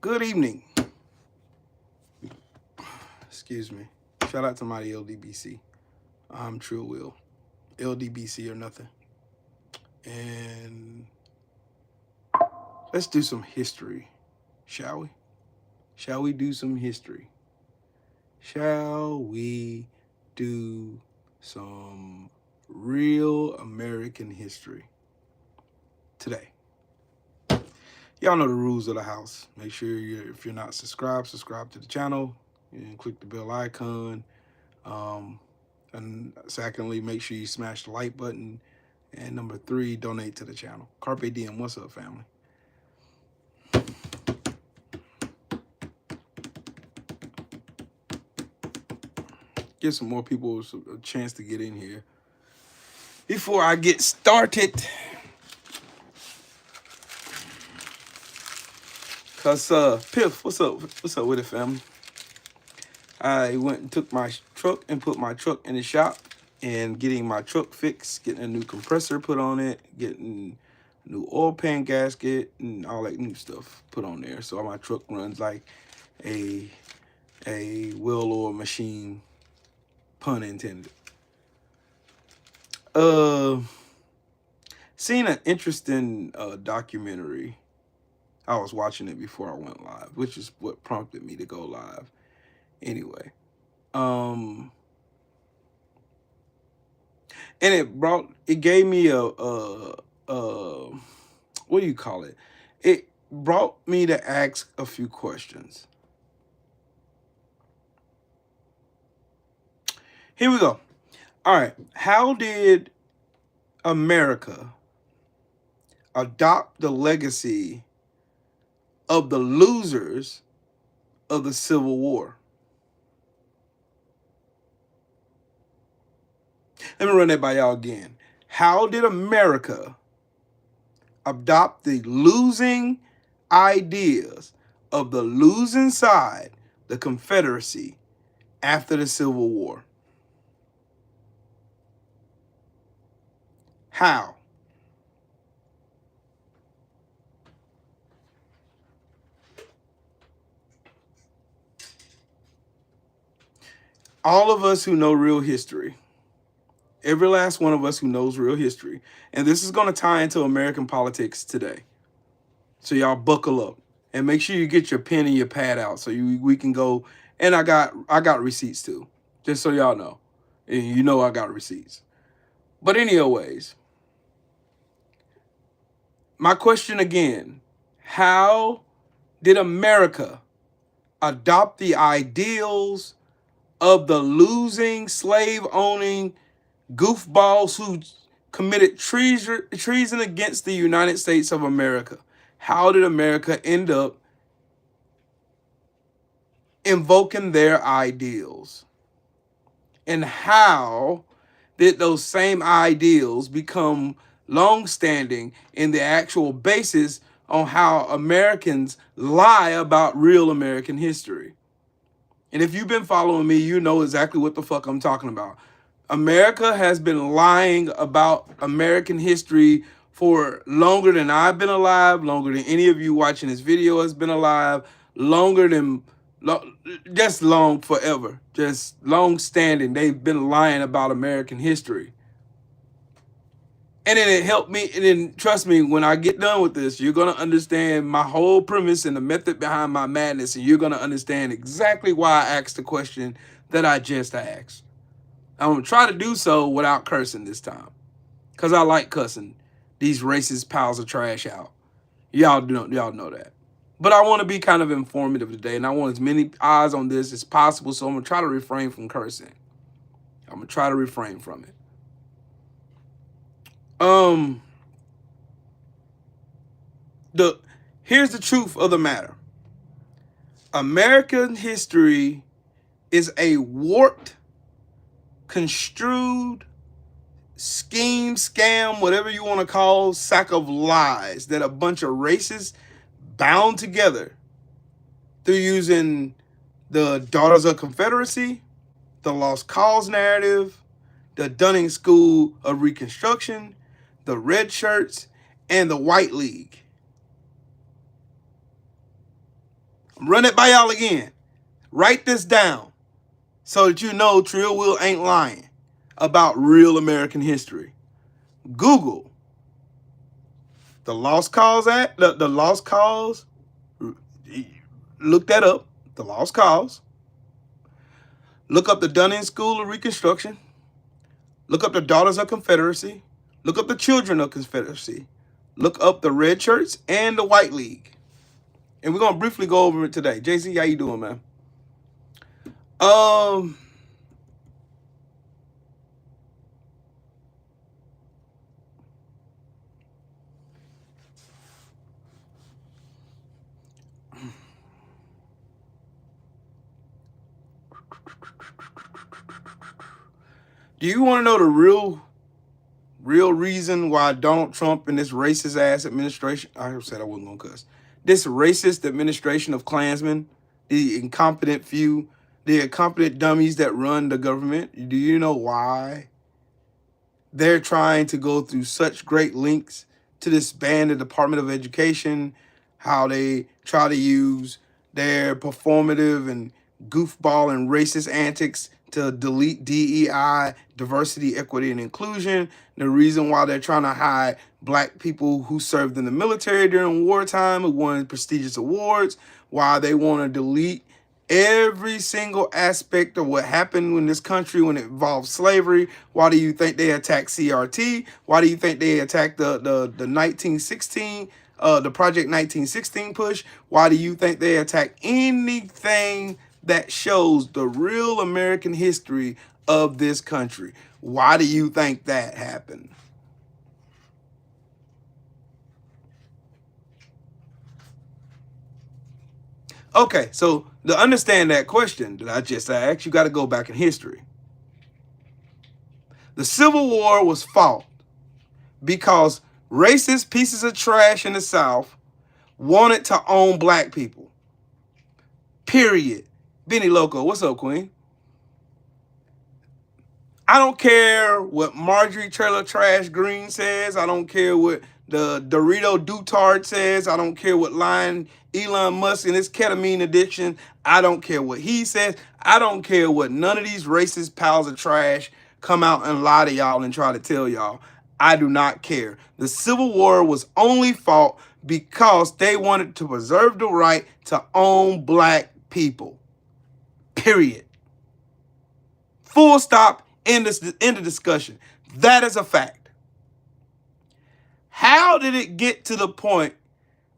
Good evening. Excuse me. Shout out to my LDBC. I'm True Will. LDBC or nothing. And let's do some history, shall we? Shall we do some history? Shall we do some real American history today? Y'all know the rules of the house. Make sure if you're not subscribed, subscribe to the channel and click the bell icon. And secondly, make sure you smash the like button. And number 3, donate to the channel. Carpe diem. What's up, family? Give some more people a chance to get in here before I get started. Cause Piff, what's up? What's up with it, family? I went and took my truck and put my truck in the shop and getting my truck fixed, getting a new compressor put on it, getting a new oil pan gasket and all that new stuff put on there. So my truck runs like a well-oiled machine, pun intended. Seen an interesting documentary. I was watching it before I went live, which is what prompted me to go live. Anyway, and it gave me a what do you call it? It brought me to ask a few questions. Here we go. All right. How did America adopt the legacy of the losers of the Civil War? Let me run that by y'all again. How did America adopt the losing ideas of the losing side, the Confederacy, after the Civil War? How? All of us who know real history, every last one of us who knows real history, and this is going to tie into American politics today. So y'all buckle up and make sure you get your pen and your pad out so we can go. And I got receipts too, just so y'all know. And you know I got receipts. But anyways, my question again, how did America adopt the ideals of the losing, slave-owning goofballs who committed treason against the United States of America? How did America end up invoking their ideals? And how did those same ideals become long-standing in the actual basis on how Americans lie about real American history? And if you've been following me, you know exactly what the fuck I'm talking about. America has been lying about American history for longer than I've been alive, longer than any of you watching this video has been alive, longer than, just long forever, just long standing. They've been lying about American history. And then it helped me, and then trust me, when I get done with this, you're going to understand my whole premise and the method behind my madness, and you're going to understand exactly why I asked the question that I just asked. I'm going to try to do so without cursing this time, because I like cussing these racist piles of trash out. Y'all know that. But I want to be kind of informative today, and I want as many eyes on this as possible, so I'm going to try to refrain from cursing. I'm going to try to refrain from it. Here's the truth of the matter. American history is a warped, construed, scheme, scam, whatever you want to call, sack of lies that a bunch of racists bound together through using the Daughters of Confederacy, the Lost Cause narrative, the Dunning School of Reconstruction, the Red Shirts, and the White League. Run it by y'all again. Write this down so that you know Trill Will ain't lying about real American history. Google the Lost Cause Act, the Lost Cause. Look that up. The Lost Cause. Look up the Dunning School of Reconstruction. Look up the Daughters of Confederacy. Look up the Children of Confederacy. Look up the Red Shirts and the White League. And we're gonna briefly go over it today. JC, how you doing, man? Do you want to know the real reason why Donald Trump and this racist ass administration, I said I wasn't gonna cuss, this racist administration of Klansmen, the incompetent few, the incompetent dummies that run the government, do you know why they're trying to go through such great lengths to disband the Department of Education, how they try to use their performative and goofball and racist antics to delete DEI, diversity, equity, and inclusion. The reason why they're trying to hide black people who served in the military during wartime, who won prestigious awards, why they want to delete every single aspect of what happened in this country when it involved slavery. Why do you think they attacked CRT? Why do you think they attacked the 1916, the Project 1916 push? Why do you think they attacked anything that shows the real American history of this country? Why do you think that happened? Okay, so to understand that question that I just asked, you got to go back in history. The Civil War was fought because racist pieces of trash in the South wanted to own black people. Period. Benny Loco, what's up, Queen? I don't care what Marjorie Trailer Trash Green says. I don't care what the Dorito Dutard says. I don't care what Elon Musk and his ketamine addiction. I don't care what he says. I don't care what none of these racist piles of trash come out and lie to y'all and try to tell y'all. I do not care. The Civil War was only fought because they wanted to preserve the right to own black people. Period. Full stop. End of discussion. That is a fact. How did it get to the point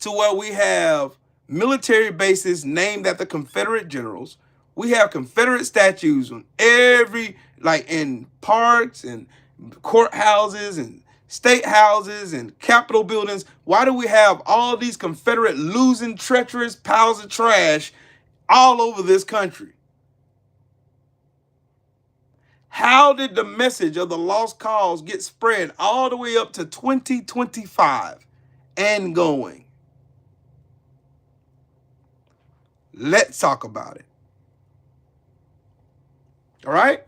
to where we have military bases named after Confederate generals? We have Confederate statues on in parks and courthouses and state houses and capitol buildings. Why do we have all these Confederate losing, treacherous piles of trash all over this country? How did the message of the lost cause get spread all the way up to 2025 and going? Let's talk about it. All right?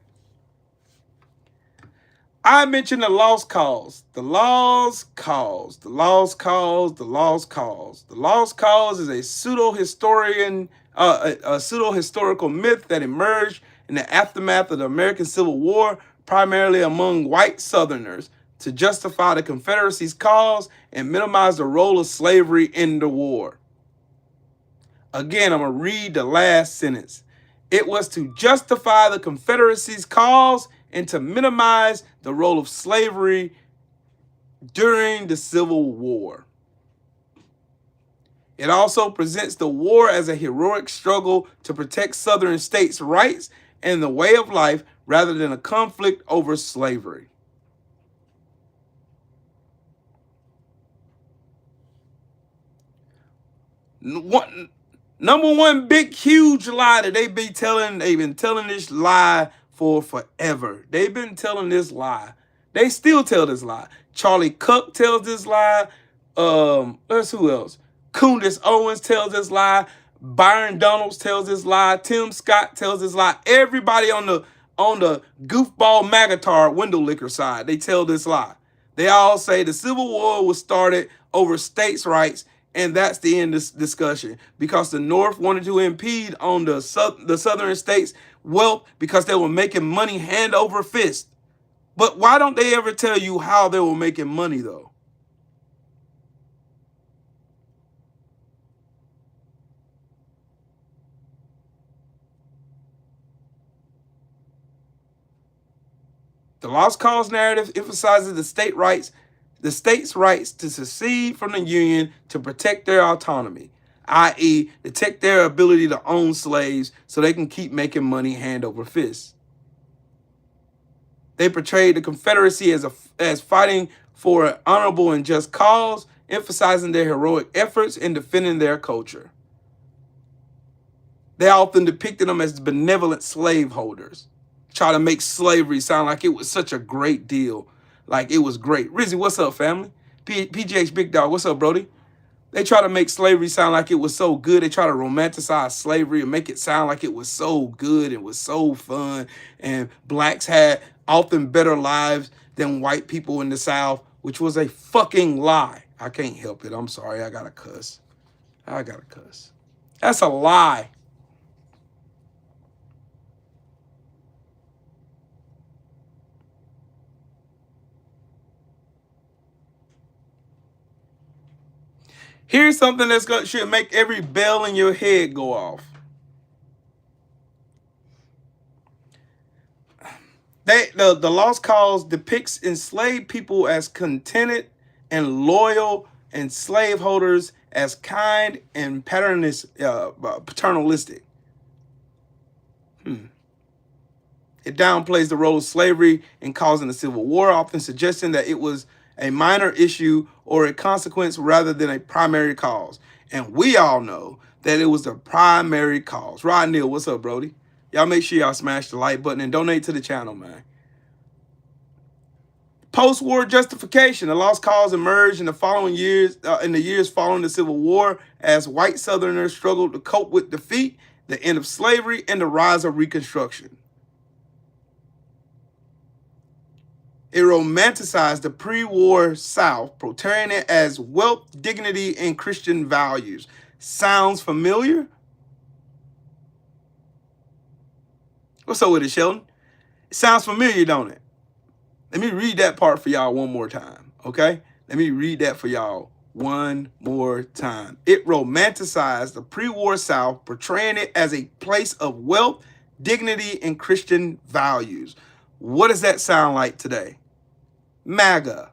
I mentioned the lost cause. The lost cause. The lost cause. The lost cause. The lost cause is a pseudo-historical myth that emerged in the aftermath of the American Civil War, primarily among white Southerners, to justify the Confederacy's cause and minimize the role of slavery in the war. Again, I'm going to read the last sentence. It was to justify the Confederacy's cause and to minimize the role of slavery during the Civil War. It also presents the war as a heroic struggle to protect Southern states' rights and the way of life rather than a conflict over slavery. Number one big, huge lie that they've been telling this lie for forever. They've been telling this lie. They still tell this lie. Charlie Cook tells this lie. Let's who else? Candace Owens tells this lie. Byron Donalds tells this lie. Tim Scott tells this lie. Everybody on the goofball magatard window licker side, they tell this lie. They all say the Civil War was started over states' rights And that's the end of this discussion, because the North wanted to impede on the southern states' wealth because they were making money hand over fist. But why don't they ever tell you how they were making money, though? The lost cause narrative emphasizes the states' rights to secede from the Union to protect their autonomy, i.e., protect their ability to own slaves so they can keep making money hand over fist. They portrayed the Confederacy as fighting for an honorable and just cause, emphasizing their heroic efforts in defending their culture. They often depicted them as benevolent slaveholders, try to make slavery sound like it was such a great deal, like it was great. Rizzy, what's up, family? PGH Big Dog, what's up, Brody? They try to make slavery sound like it was so good. They try to romanticize slavery and make it sound like it was so good and was so fun. And blacks had often better lives than white people in the South, which was a fucking lie. I can't help it. I'm sorry. I gotta cuss. That's a lie. Here's something should make every bell in your head go off. The Lost Cause depicts enslaved people as contented and loyal, and slaveholders as kind and paternalistic. It downplays the role of slavery in causing the Civil War, often suggesting that it was a minor issue or a consequence rather than a primary cause. And we all know that it was the primary cause. Rod Neal, what's up, Brody? Y'all make sure y'all smash the like button and donate to the channel, man. Post-war justification. The lost cause emerged in the years following the Civil War, as white Southerners struggled to cope with defeat, the end of slavery, and the rise of Reconstruction. It romanticized the pre-war South, portraying it as wealth, dignity, and Christian values. Sounds familiar? What's up with it, Sheldon? It sounds familiar, don't it? Let me read that part for y'all one more time, okay? Let me read that for y'all one more time. It romanticized the pre-war South, portraying it as a place of wealth, dignity, and Christian values. What does that sound like today? MAGA.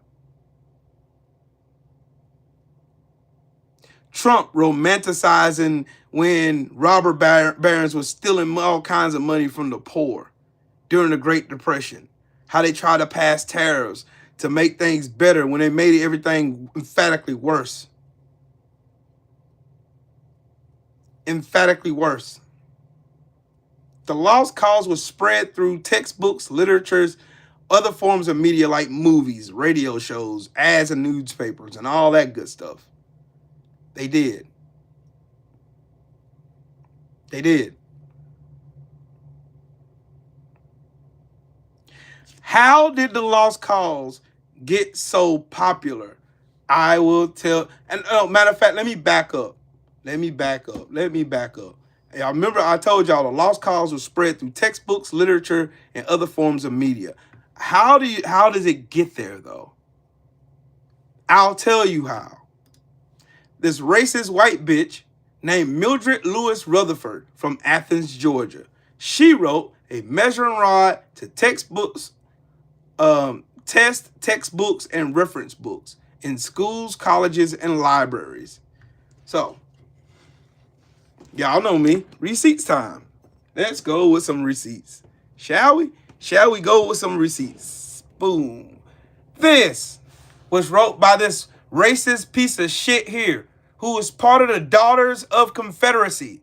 Trump romanticizing when robber barons were stealing all kinds of money from the poor during the Great Depression. How they tried to pass tariffs to make things better when they made everything emphatically worse. Emphatically worse. The lost cause was spread through textbooks, literatures, other forms of media like movies, radio shows, ads in newspapers, and all that good stuff. They did. They did. How did the lost cause get so popular? I will tell. And matter of fact, let me back up. Y'all remember I told y'all the lost cause was spread through textbooks, literature, and other forms of media. How does it get there though? I'll tell you how. This racist white bitch named Mildred Lewis Rutherford from Athens, Georgia. She wrote a measuring rod to textbooks, textbooks, and reference books in schools, colleges, and libraries. So, y'all know me. Receipts time. Let's go with some receipts. Shall we? Shall we go with some receipts? Boom. This was wrote by this racist piece of shit here, who is part of the Daughters of Confederacy.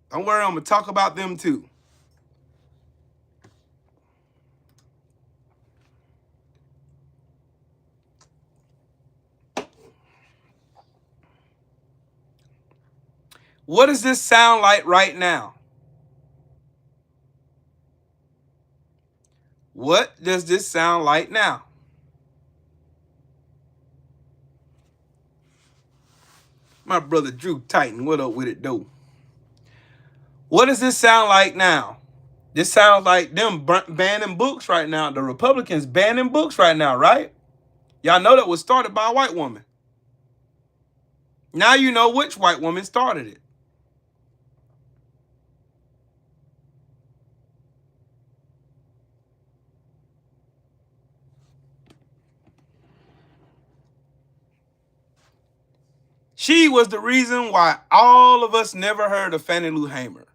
Don't worry, I'm going to talk about them too. What does this sound like right now? What does this sound like now? My brother Drew Titan, what up with it, though? What does this sound like now? This sounds like them banning books right now. The Republicans banning books right now, right? Y'all know that was started by a white woman. Now you know which white woman started it. She was the reason why all of us never heard of Fannie Lou Hamer.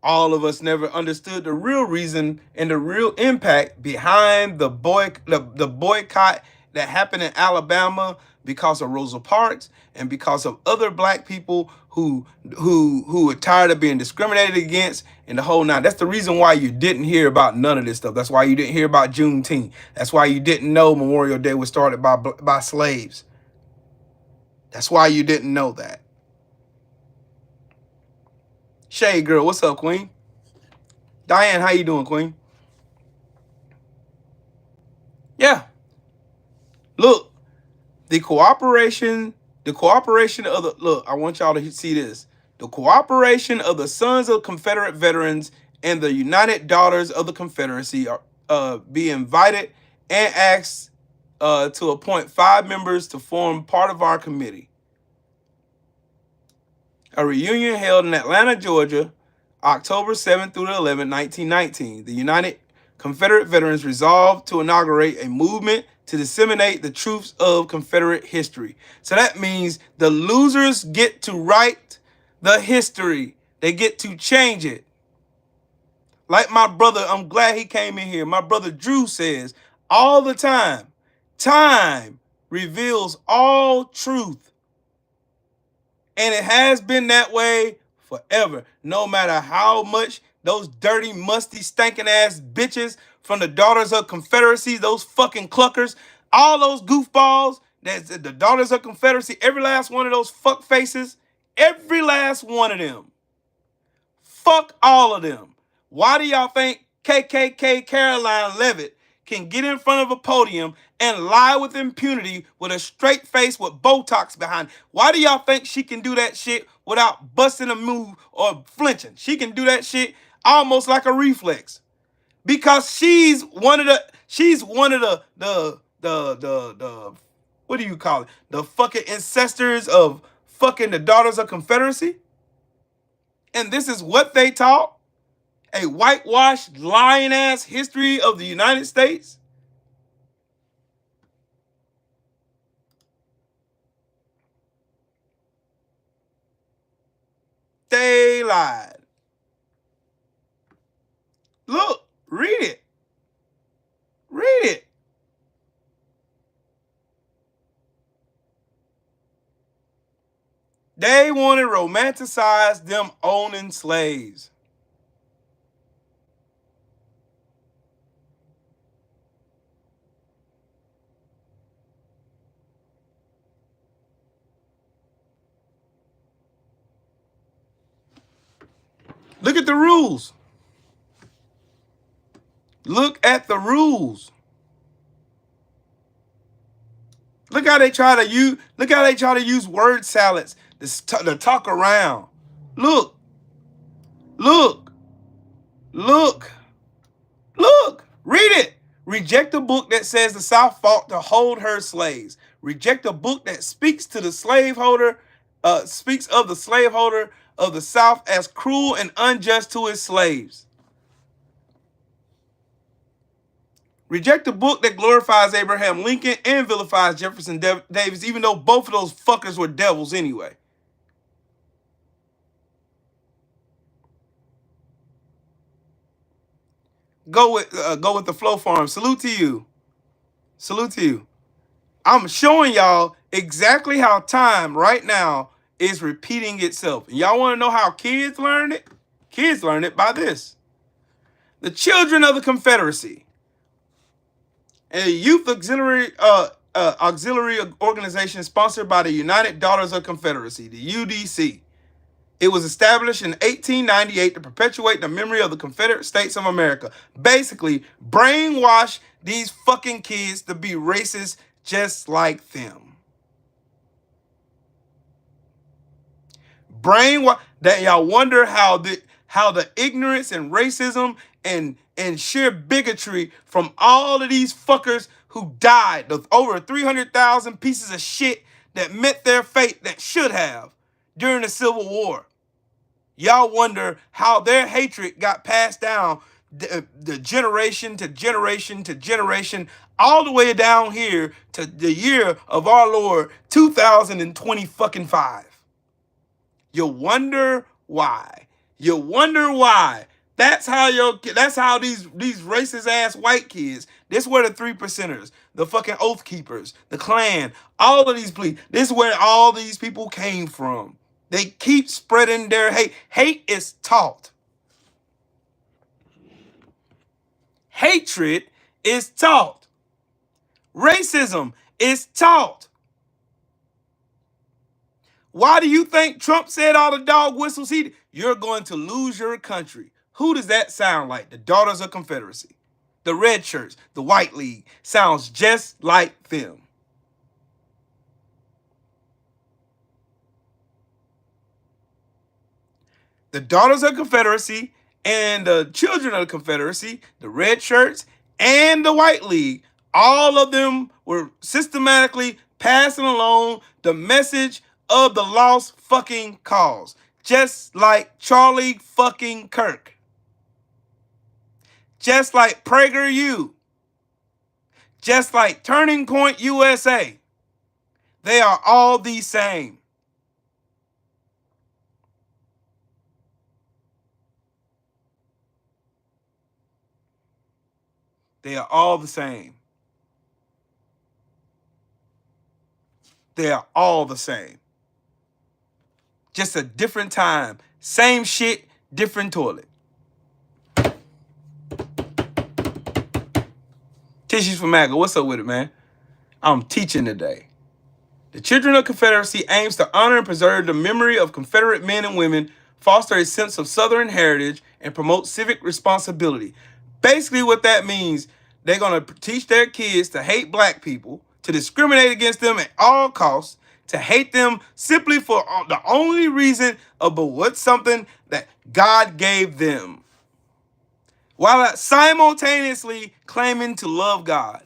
All of us never understood the real reason and the real impact behind the boycott that happened in Alabama because of Rosa Parks and because of other black people who were tired of being discriminated against and the whole nine. That's the reason why you didn't hear about none of this stuff. That's why you didn't hear about Juneteenth. That's why you didn't know Memorial Day was started by slaves. That's why you didn't know that. Shade Girl, what's up, Queen? Diane, how you doing, Queen? Yeah. Look, the cooperation of the, look, I want y'all to see this. The cooperation of the Sons of Confederate Veterans and the United Daughters of the Confederacy are be invited and asked to appoint 5 members to form part of our committee. A reunion held in Atlanta, Georgia, October 7th through the 11th, 1919. The United Confederate Veterans resolved to inaugurate a movement to disseminate the truths of Confederate history. So that means the losers get to write the history. They get to change it. Like my brother, I'm glad he came in here. My brother Drew says all the time, time reveals all truth. And it has been that way forever. No matter how much those dirty, musty, stinking ass bitches from the Daughters of Confederacy, those fucking cluckers, all those goofballs, that's the Daughters of Confederacy, every last one of those fuck faces, every last one of them. Fuck all of them. Why do y'all think KKK Caroline Levitt can get in front of a podium and lie with impunity with a straight face with Botox behind? Why do y'all think she can do that shit without busting a move or flinching? She can do that shit almost like a reflex. Because she's one of the what do you call it? The fucking ancestors of fucking the Daughters of Confederacy. And this is what they taught. A whitewashed, lying-ass history of the United States? They lied. Look, read it. Read it. They want to romanticize them owning slaves. Look at the rules. Look at the rules. Look how they try to use word salads to talk around. Look. Read it. Reject a book that says the South fought to hold her slaves. Reject a book that speaks to the slaveholder, speaks of the slaveholder of the South as cruel and unjust to his slaves. Reject a book that glorifies Abraham Lincoln and vilifies Jefferson Davis, even though both of those fuckers were devils anyway. Go with the Flow Farm. Salute to you. Salute to you. I'm showing y'all exactly how time right now is repeating itself. And y'all want to know how kids learn it? Kids learn it by this. The Children of the Confederacy, a youth auxiliary organization sponsored by the United Daughters of Confederacy, the UDC. It was established in 1898 to perpetuate the memory of the Confederate States of America. Basically, brainwash these fucking kids to be racist just like them. brainwash, that y'all wonder how the ignorance and racism and sheer bigotry from all of these fuckers who died, the over 300,000 pieces of shit that met their fate that should have during the Civil War. Y'all wonder how their hatred got passed down the generation to generation to generation, all the way down here to the year of our Lord 2020 fucking 5. You wonder why. You wonder why. That's how these racist ass white kids, this where the 3%ers, the fucking oath keepers, the Klan, all of these police, this is where all these people came from. They keep spreading their hate. Hate is taught. Hatred is taught. Racism is taught. Why do you think Trump said all the dog whistles? You're going to lose your country. Who does that sound like? The Daughters of Confederacy. The Red Shirts, the White League. Sounds just like them. The Daughters of Confederacy and the Children of the Confederacy, the Red Shirts, and the White League, all of them were systematically passing along the message of the lost fucking cause. Just like Charlie fucking Kirk. Just like PragerU. Just like Turning Point USA. They are all the same. They are all the same. They are all the same. Just a different time. Same shit, different toilet. Tissues for Maga, what's up with it, man? I'm teaching today. The Children of Confederacy aims to honor and preserve the memory of Confederate men and women, foster a sense of Southern heritage, and promote civic responsibility. Basically what that means, they're going to teach their kids to hate black people, to discriminate against them at all costs, to hate them simply for the only reason of what's something that God gave them, while simultaneously claiming to love God.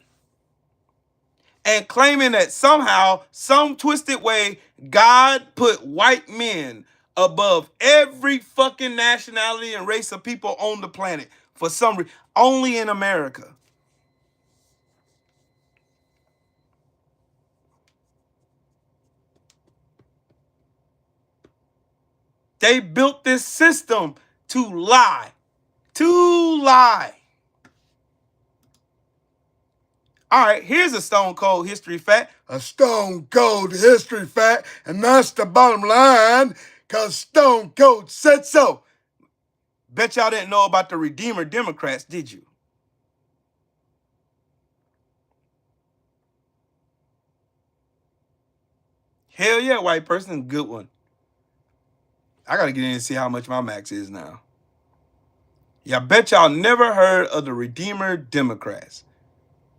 And claiming that somehow, some twisted way, God put white men above every fucking nationality and race of people on the planet. For some reason, only in America. They built this system to lie. To lie. All right, here's a stone cold history fact. A stone cold history fact, and that's the bottom line, because Stone Cold said so. Bet y'all didn't know about the Redeemer Democrats, did you? Hell yeah, white person, good one. I gotta get in and see how much my max is now. Yeah, I bet y'all never heard of the Redeemer Democrats.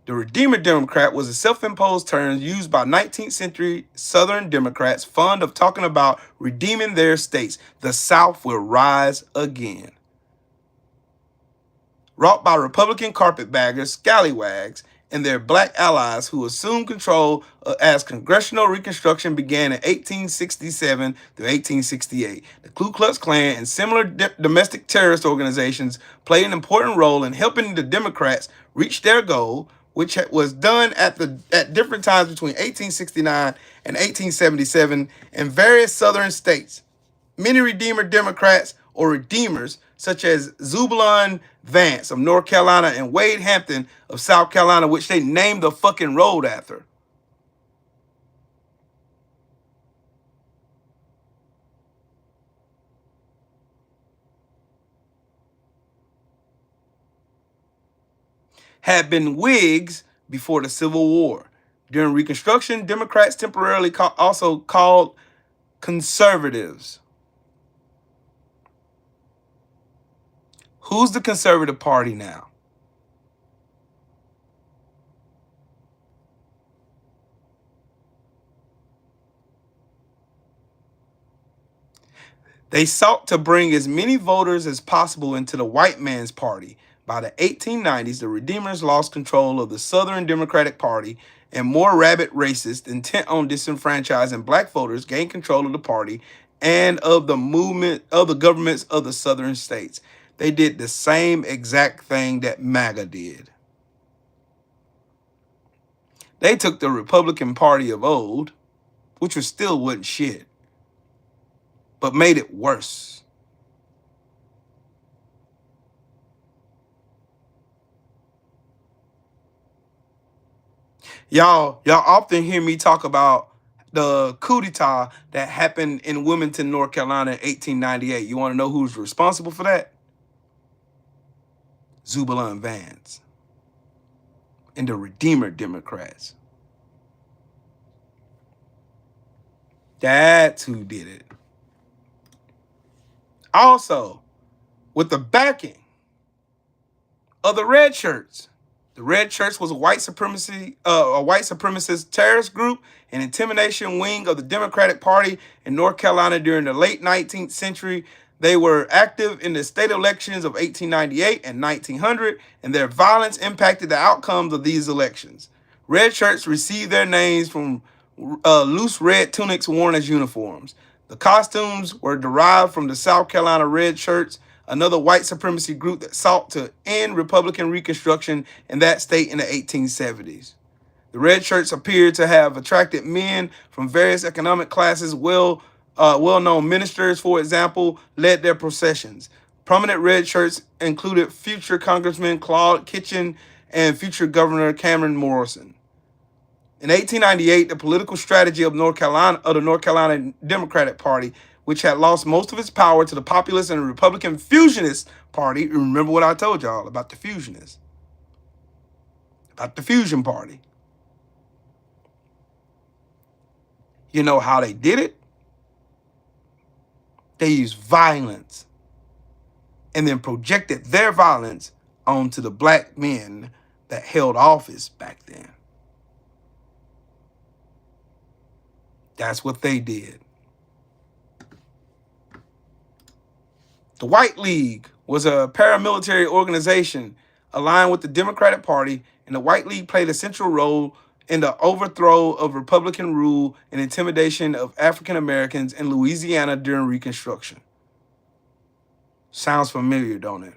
The Redeemer Democrat was a self-imposed term used by 19th century Southern Democrats fond of talking about redeeming their states. The South will rise again. Wrought by Republican carpetbaggers, scallywags, and their black allies who assumed control as congressional Reconstruction began in 1867 through 1868. The Ku Klux Klan and similar domestic terrorist organizations played an important role in helping the Democrats reach their goal, which was done at different times between 1869 and 1877 in various southern states. Many Redeemer Democrats or Redeemers, such as Zebulon Vance of North Carolina and Wade Hampton of South Carolina, which they named the fucking road after, had been Whigs before the Civil War. During Reconstruction, Democrats temporarily also called conservatives. Who's the conservative party now? They sought to bring as many voters as possible into the white man's party. By the 1890s, the Redeemers lost control of the Southern Democratic Party, and more rabid racists intent on disenfranchising black voters gained control of the party and of the movement of the governments of the southern states. They did the same exact thing that MAGA did. They took the Republican Party of old, which was still wasn't shit, but made it worse. Y'all often hear me talk about the coup d'etat that happened in Wilmington, North Carolina in 1898. You want to know who's responsible for that? Zubila and Vance and the Redeemer Democrats. That's who did it. Also, with the backing of the red shirts. The red shirts was a white supremacist terrorist group, an intimidation wing of the Democratic Party in North Carolina during the late 19th century. They were active in the state elections of 1898 and 1900, and their violence impacted the outcomes of these elections. Red shirts received their names from loose red tunics worn as uniforms. The costumes were derived from the South Carolina red shirts, another white supremacy group that sought to end Republican Reconstruction in that state in the 1870s. The red shirts appeared to have attracted men from various economic classes. Well-known ministers, for example, led their processions. Prominent red shirts included future Congressman Claude Kitchen and future Governor Cameron Morrison. In 1898, the political strategy of the North Carolina Democratic Party, which had lost most of its power to the populist and Republican Fusionist Party. Remember what I told y'all about the Fusionists, about the Fusion Party. You know how they did it? They used violence and then projected their violence onto the black men that held office back then. That's what they did. The White League was a paramilitary organization aligned with the Democratic Party, and the White League played a central role in the overthrow of Republican rule and intimidation of African Americans in Louisiana during Reconstruction. Sounds familiar, don't it?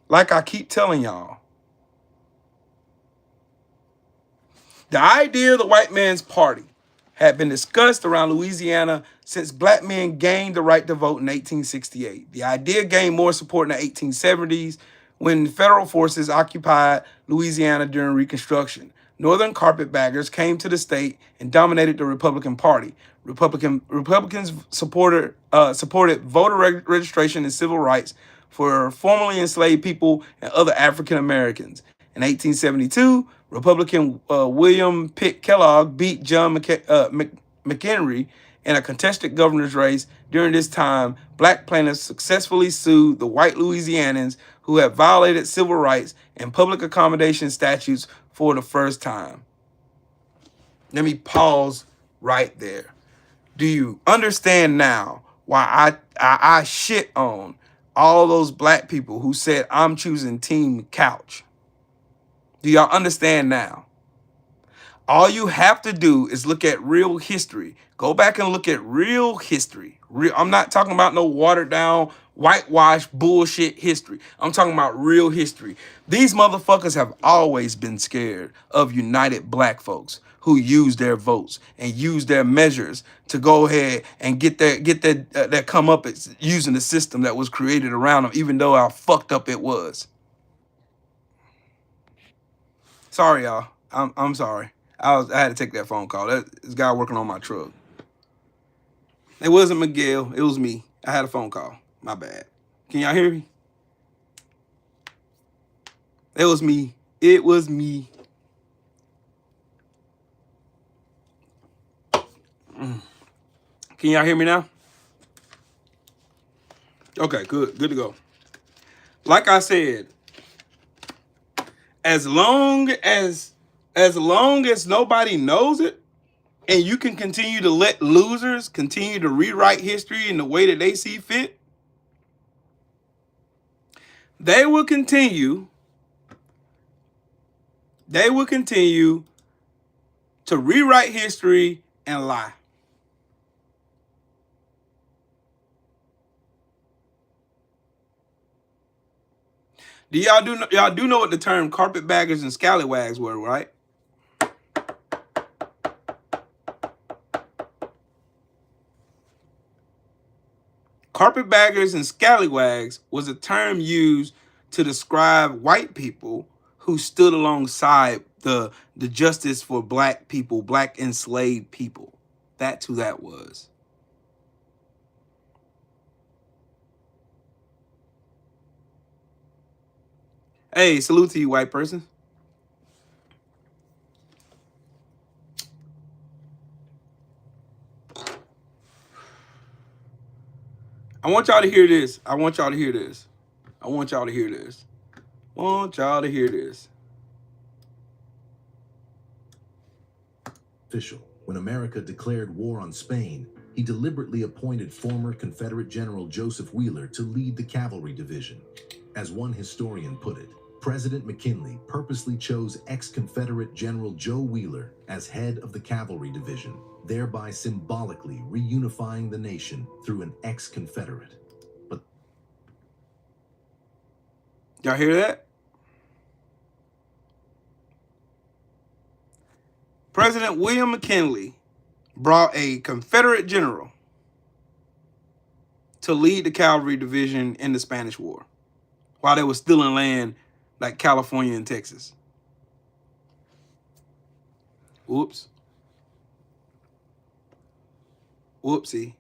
Like I keep telling y'all, the idea of the white man's party had been discussed around Louisiana since black men gained the right to vote in 1868. The idea gained more support in the 1870s when federal forces occupied Louisiana during Reconstruction. Northern carpetbaggers came to the state and dominated the Republican Party. Republicans supported voter registration and civil rights for formerly enslaved people and other African Americans. In 1872, Republican William Pitt Kellogg beat John McHenry in a contested governor's race. During this time, black plaintiffs successfully sued the white Louisianans who had violated civil rights and public accommodation statutes for the first time. Let me pause right there. Do you understand now why I shit on all those black people who said I'm choosing Team Couch? Do y'all understand now? All you have to do is look at real history. Go back and look at real history. I'm not talking about no watered down, whitewashed bullshit history. I'm talking about real history. These motherfuckers have always been scared of united black folks who use their votes and use their measures to go ahead and get that come up using the system that was created around them, even though how fucked up it was. Sorry, y'all. I'm sorry. I had to take that phone call. This guy working on my truck. It wasn't Miguel. It was me. I had a phone call. My bad. Can y'all hear me? It was me. It was me. Can y'all hear me now? Okay, good. Good to go. Like I said, as long as nobody knows it, and you can continue to let losers continue to rewrite history in the way that they see fit, they will continue to rewrite history and lie. Y'all do know what the term carpetbaggers and scallywags were, right? Carpetbaggers and scallywags was a term used to describe white people who stood alongside the justice for black people, black enslaved people. That's who that was. Hey, salute to you, white person. I want y'all to hear this. I want y'all to hear this. I want y'all to hear this. Want y'all to hear this. Official. When America declared war on Spain, he deliberately appointed former Confederate General Joseph Wheeler to lead the cavalry division. As one historian put it, President McKinley purposely chose ex-Confederate General Joe Wheeler as head of the cavalry division, thereby symbolically reunifying the nation through an ex-Confederate. But y'all hear that? President William McKinley brought a Confederate general to lead the cavalry division in the Spanish War while they were still in land like California and Texas. Whoops. Whoopsie.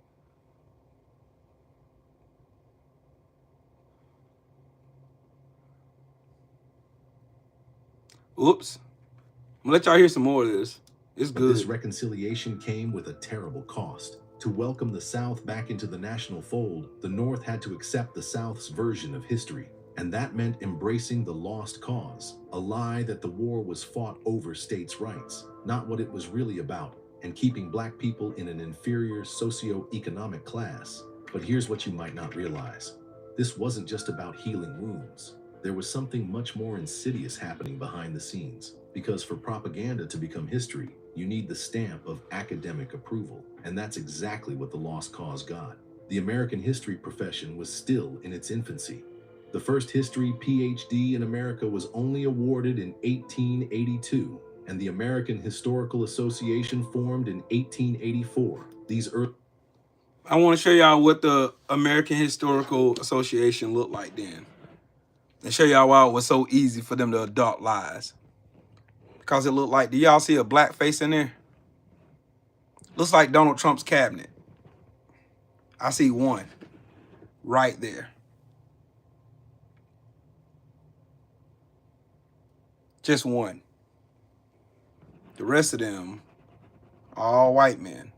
Oops. I'm gonna let y'all hear some more of this. It's good. This reconciliation came with a terrible cost. To welcome the South back into the national fold, the North had to accept the South's version of history. And that meant embracing the lost cause, a lie that the war was fought over states' rights, not what it was really about, and keeping black people in an inferior socio-economic class. But here's what you might not realize. This wasn't just about healing wounds. There was something much more insidious happening behind the scenes. Because for propaganda to become history, you need the stamp of academic approval. And that's exactly what the lost cause got. The American history profession was still in its infancy. The first history PhD in America was only awarded in 1882, and the American Historical Association formed in 1884. I want to show y'all what the American Historical Association looked like then, and show y'all why it was so easy for them to adopt lies. Because it looked like, do y'all see a black face in there? Looks like Donald Trump's cabinet. I see one right there. Just one. The rest of them, all white men.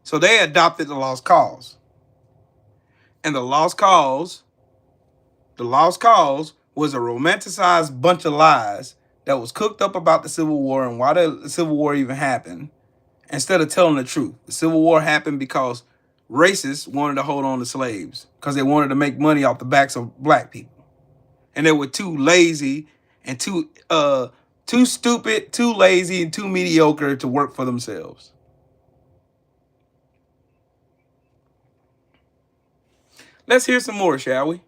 So they adopted the lost cause. And the lost cause was a romanticized bunch of lies that was cooked up about the Civil War and why the Civil War even happened, instead of telling the truth. The Civil War happened because racists wanted to hold on to slaves because they wanted to make money off the backs of black people. And they were too lazy and too stupid, too lazy, and too mediocre to work for themselves. Let's hear some more, shall we?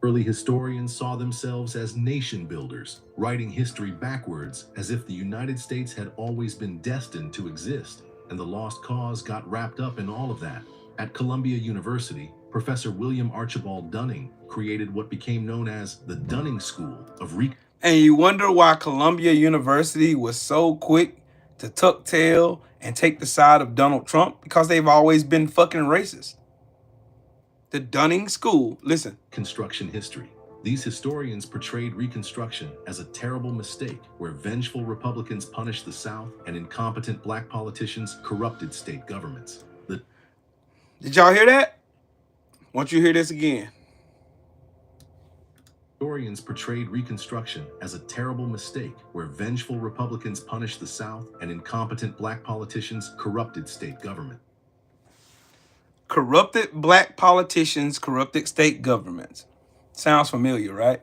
Early historians saw themselves as nation builders, writing history backwards as if the United States had always been destined to exist, and the lost cause got wrapped up in all of that. At Columbia University, Professor William Archibald Dunning created what became known as the Dunning School of Reconstruction. And you wonder why Columbia University was so quick to tuck tail and take the side of Donald Trump? Because they've always been fucking racist. The Dunning School, listen. Construction history. These historians portrayed Reconstruction as a terrible mistake where vengeful Republicans punished the South and incompetent black politicians corrupted state governments. Did y'all hear that? Won't you hear this again? Historians portrayed Reconstruction as a terrible mistake where vengeful Republicans punished the South and incompetent black politicians corrupted state government. Corrupted black politicians, corrupted state governments. Sounds familiar, right?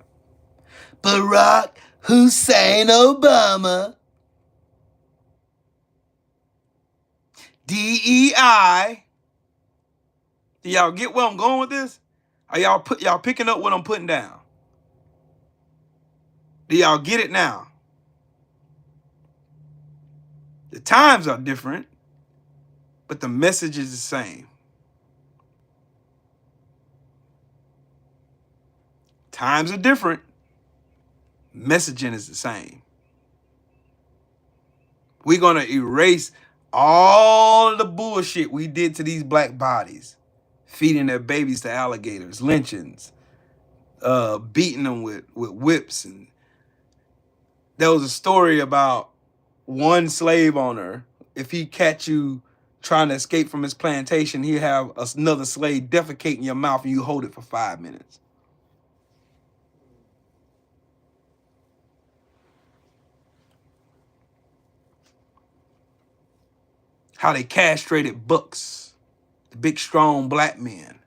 Barack Hussein Obama. DEI. Do y'all get where I'm going with this? Are y'all picking up what I'm putting down? Do y'all get it now? The times are different, but the message is the same. Times are different. Messaging is the same. We're going to erase all of the bullshit we did to these black bodies. Feeding their babies to alligators, lynchings, beating them with whips. And there was a story about one slave owner. If he catch you trying to escape from his plantation, he'd have another slave defecate in your mouth and you hold it for 5 minutes. How they castrated bucks, the big strong black men.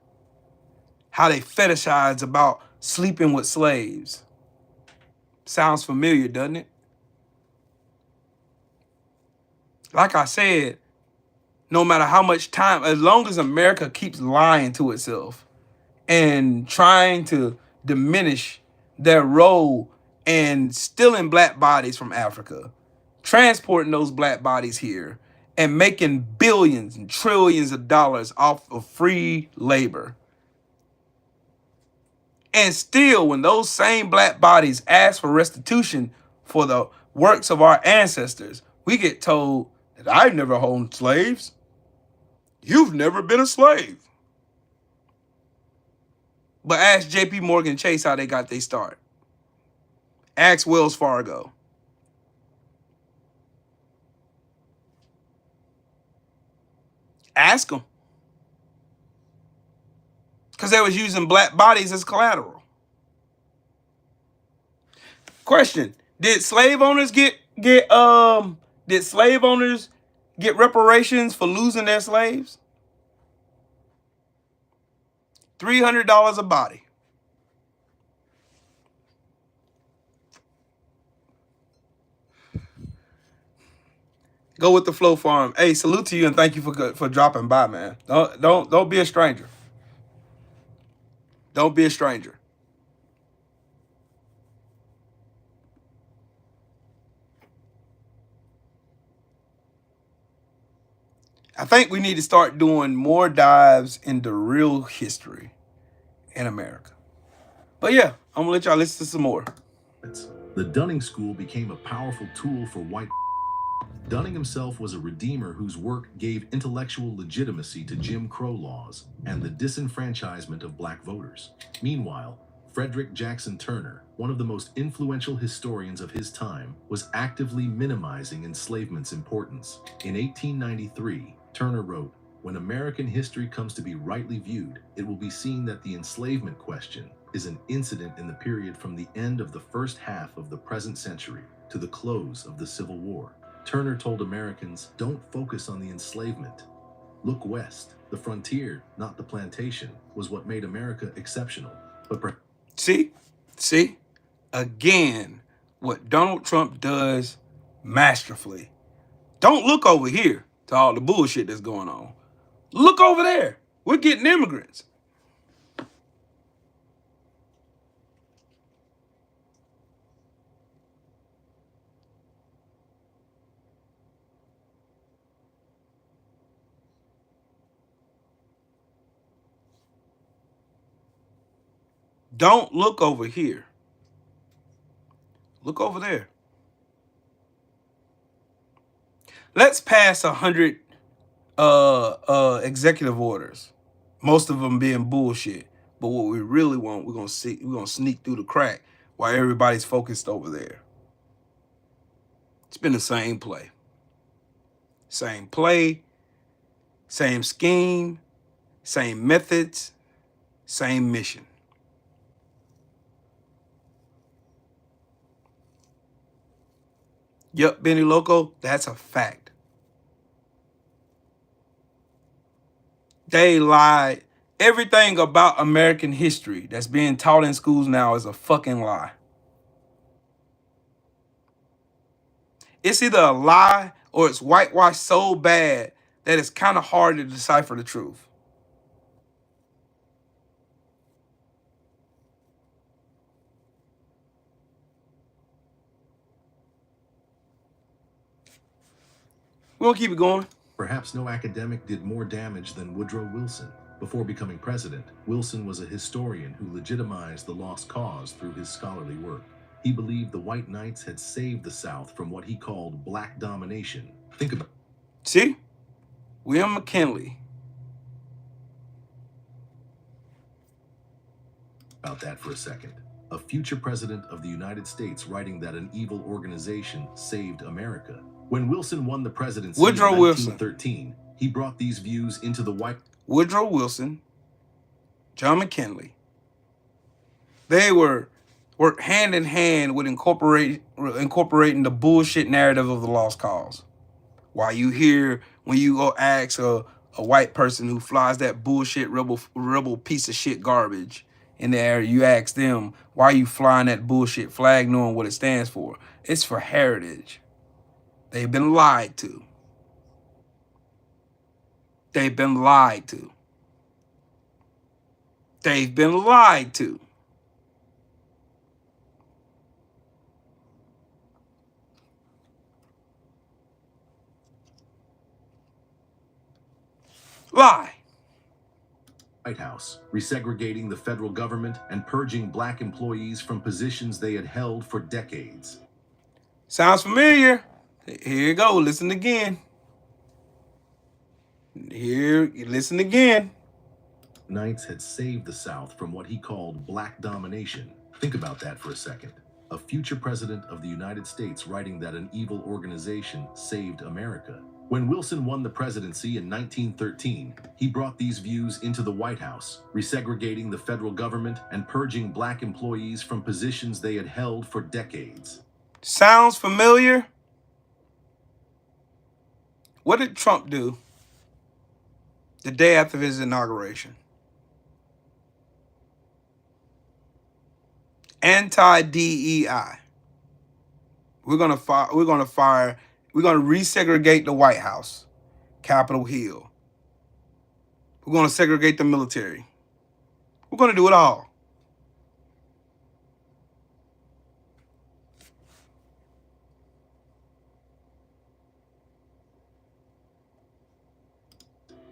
How they fetishized about sleeping with slaves. Sounds familiar, doesn't it? Like I said, no matter how much time, as long as America keeps lying to itself and trying to diminish their role in stealing black bodies from Africa, transporting those black bodies here, and making billions and trillions of dollars off of free labor. And still, when those same black bodies ask for restitution for the works of our ancestors, we get told that I've never owned slaves. You've never been a slave. But ask JP Morgan Chase how they got their start. Ask Wells Fargo. Ask them. Because they was using black bodies as collateral. Question: did slave owners get reparations for losing their slaves? $300 a body. Go with the flow farm. Hey, salute to you and thank you for dropping by, man. Don't be a stranger. Don't be a stranger. I think we need to start doing more dives into real history in America. But yeah, I'm gonna let y'all listen to some more. The Dunning School became a powerful tool for white. Dunning himself was a redeemer whose work gave intellectual legitimacy to Jim Crow laws and the disenfranchisement of black voters. Meanwhile, Frederick Jackson Turner, one of the most influential historians of his time, was actively minimizing enslavement's importance. In 1893, Turner wrote, "When American history comes to be rightly viewed, it will be seen that the enslavement question is an incident in the period from the end of the first half of the present century to the close of the Civil War." Turner told Americans, don't focus on the enslavement. Look west. The frontier, not the plantation, was what made America exceptional. But See? Again, what Donald Trump does masterfully. Don't look over here to all the bullshit that's going on. Look over there. We're getting immigrants. Don't look over here. Look over there. Let's pass 100 executive orders, most of them being bullshit. But what we really want, we're gonna sneak through the crack while everybody's focused over there. It's been the same play. Same play, same scheme, same methods, same mission. Yup, Benny Loco, that's a fact. They lied. Everything about American history that's being taught in schools now is a fucking lie. It's either a lie or it's whitewashed so bad that it's kind of hard to decipher the truth. We're gonna keep it going. Perhaps no academic did more damage than Woodrow Wilson. Before becoming president, Wilson was a historian who legitimized the lost cause through his scholarly work. He believed the white knights had saved the South from what he called black domination. Think about See? William McKinley. that for a second. A future president of the United States writing that an evil organization saved America. When Wilson won the presidency in 1913, he brought these views into the White Woodrow Wilson, John McKinley. They worked hand in hand with incorporating the bullshit narrative of the lost cause. While you hear when you go ask a white person who flies that bullshit rebel piece of shit garbage in the air, you ask them, why are you flying that bullshit flag knowing what it stands for? It's for heritage. They've been lied to. They've been lied to. They've been lied to. Lie. White House, resegregating the federal government and purging black employees from positions they had held for decades. Sounds familiar? Here you go. Listen again. Listen again. Knights had saved the South from what he called black domination. Think about that for a second. A future president of the United States writing that an evil organization saved America. When Wilson won the presidency in 1913, he brought these views into the White House, resegregating the federal government and purging black employees from positions they had held for decades. Sounds familiar? What did Trump do the day after his inauguration? Anti-DEI. We're gonna resegregate the White House, Capitol Hill. We're gonna segregate the military. We're gonna do it all.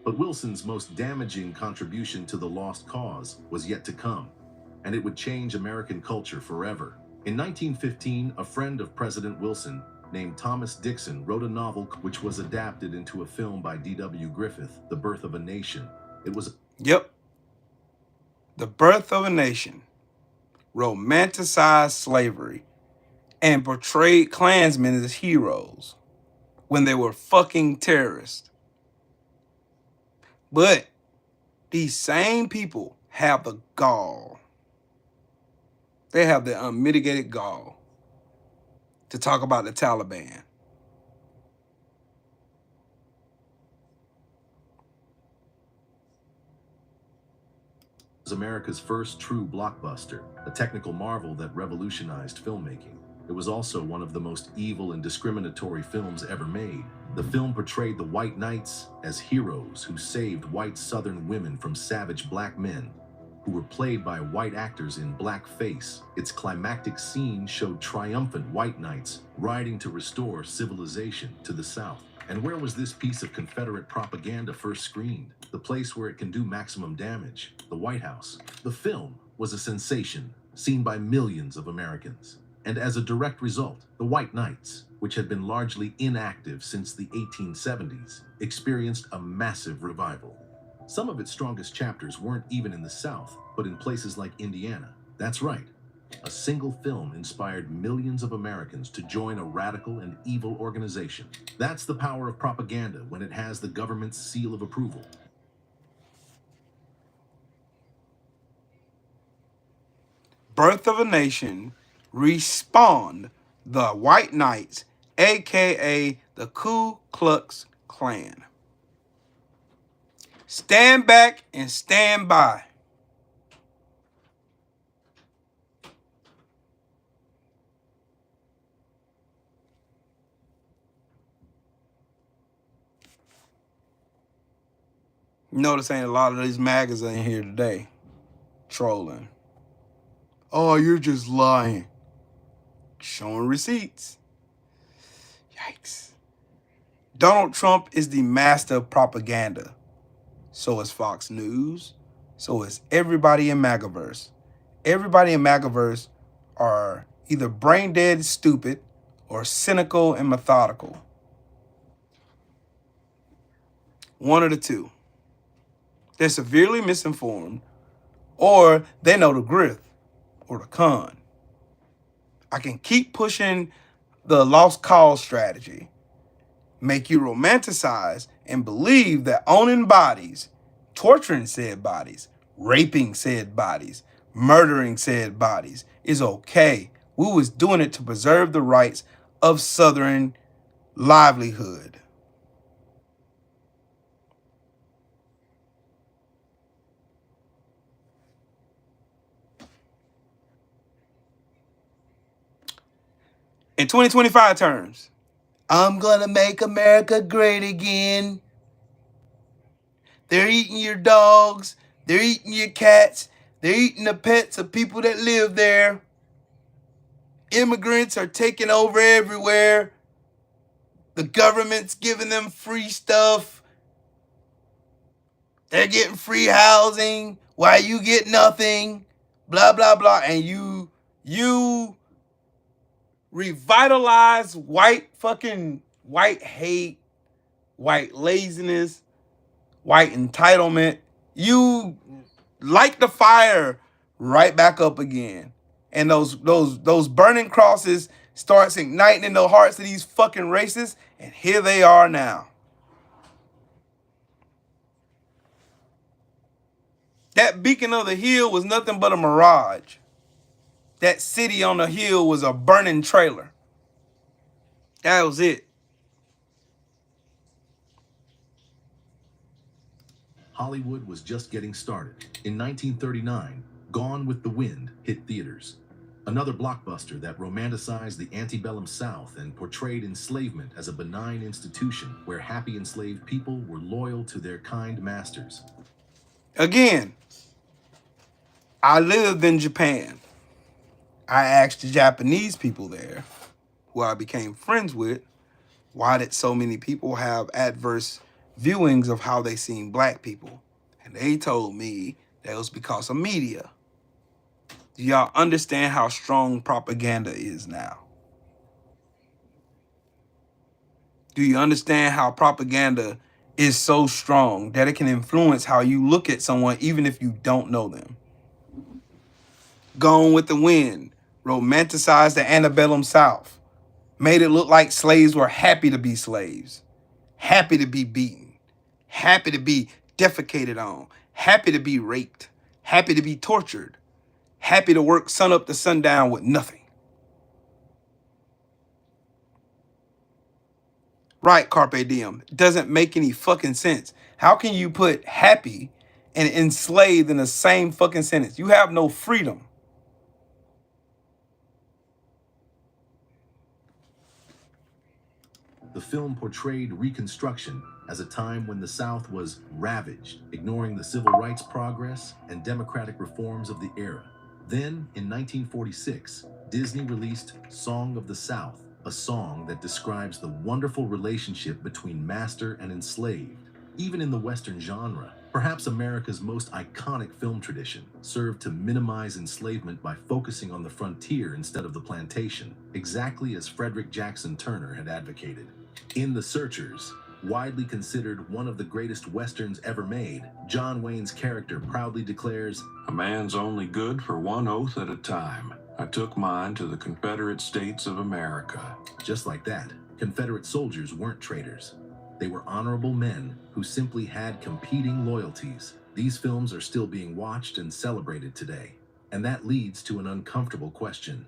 But Wilson's most damaging contribution to the lost cause was yet to come, and it would change American culture forever. In 1915, a friend of President Wilson, named Thomas Dixon, wrote a novel which was adapted into a film by D.W. Griffith, The Birth of a Nation. It was... Yep. The Birth of a Nation romanticized slavery and portrayed Klansmen as heroes when they were fucking terrorists. But these same people have the gall. They have the unmitigated gall to talk about the Taliban. Was America's first true blockbuster, a technical marvel that revolutionized filmmaking. It was also one of the most evil and discriminatory films ever made. The film portrayed the white knights as heroes who saved white Southern women from savage black men, who were played by white actors in blackface. Its climactic scene showed triumphant white knights riding to restore civilization to the South. And where was this piece of Confederate propaganda first screened? The place where it can do maximum damage, the White House. The film was a sensation, seen by millions of Americans. And as a direct result, the White Knights, which had been largely inactive since the 1870s, experienced a massive revival. Some of its strongest chapters weren't even in the South, But in places like Indiana, that's right, a single film inspired millions of Americans to join a radical and evil organization. That's the power of propaganda when it has the government's seal of approval. Birth of a Nation respawned the White Knights, aka the Ku Klux Klan. Stand back and stand by. Notice ain't a lot of these magazines in here today trolling. Oh, you're just lying. Showing receipts. Yikes. Donald Trump is the master of propaganda. So is Fox News. So is everybody in MAGAverse. Everybody in MAGAverse are either brain dead stupid or cynical and methodical. One of the two. They're severely misinformed, or they know the grift or the con. I can keep pushing the lost cause strategy, make you romanticize and believe that owning bodies, torturing said bodies, raping said bodies, murdering said bodies is okay. We was doing it to preserve the rights of Southern livelihood. In 2025 terms, I'm gonna make America great again. They're eating your dogs. They're eating your cats. They're eating the pets of people that live there. Immigrants are taking over everywhere. The government's giving them free stuff. They're getting free housing while you get nothing. Blah, blah, blah. And you revitalize white hate, white laziness, white entitlement. You light the fire right back up again. And those burning crosses starts igniting in the hearts of these fucking racists, and here they are now. That beacon of the hill was nothing but a mirage. That city on the hill was a burning trailer. That was it. Hollywood was just getting started. In 1939, Gone with the Wind hit theaters. Another blockbuster that romanticized the antebellum South and portrayed enslavement as a benign institution where happy enslaved people were loyal to their kind masters. Again, I lived in Japan. I asked the Japanese people there, who I became friends with, why did so many people have adverse viewings of how they seen black people? And they told me that it was because of media. Do y'all understand how strong propaganda is now? Do you understand how propaganda is so strong that it can influence how you look at someone even if you don't know them? Gone with the Wind romanticized the antebellum South, made it look like slaves were happy to be slaves, happy to be beaten, happy to be defecated on, happy to be raped, happy to be tortured, happy to work sun up to sundown with nothing. Right, Carpe Diem. It doesn't make any fucking sense. How can you put happy and enslaved in the same fucking sentence? You have no freedom. The film portrayed Reconstruction as a time when the South was ravaged, ignoring the civil rights progress and democratic reforms of the era. Then, in 1946, Disney released Song of the South, a song that describes the wonderful relationship between master and enslaved. Even in the Western genre, perhaps America's most iconic film tradition served to minimize enslavement by focusing on the frontier instead of the plantation, exactly as Frederick Jackson Turner had advocated. In The Searchers, Widely considered one of the greatest westerns ever made, John Wayne's character proudly declares, "A man's only good for one oath at a time. I took mine to the Confederate States of America." Just like that, Confederate soldiers weren't traitors. They were honorable men who simply had competing loyalties. These films are still being watched and celebrated today. And that leads to an uncomfortable question.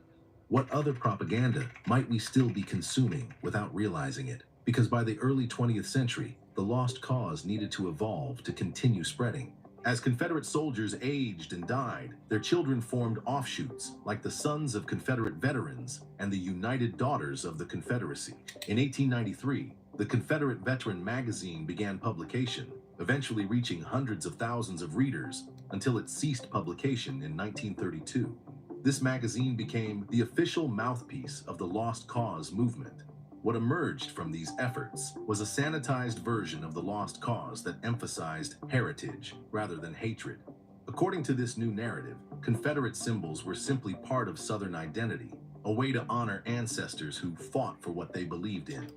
What other propaganda might we still be consuming without realizing it? Because by the early 20th century, the lost cause needed to evolve to continue spreading. As Confederate soldiers aged and died, their children formed offshoots, like the Sons of Confederate Veterans and the United Daughters of the Confederacy. In 1893, the Confederate Veteran magazine began publication, eventually reaching hundreds of thousands of readers until it ceased publication in 1932. This magazine became the official mouthpiece of the Lost Cause movement. What emerged from these efforts was a sanitized version of the Lost Cause that emphasized heritage rather than hatred. According to this new narrative, Confederate symbols were simply part of Southern identity, a way to honor ancestors who fought for what they believed in.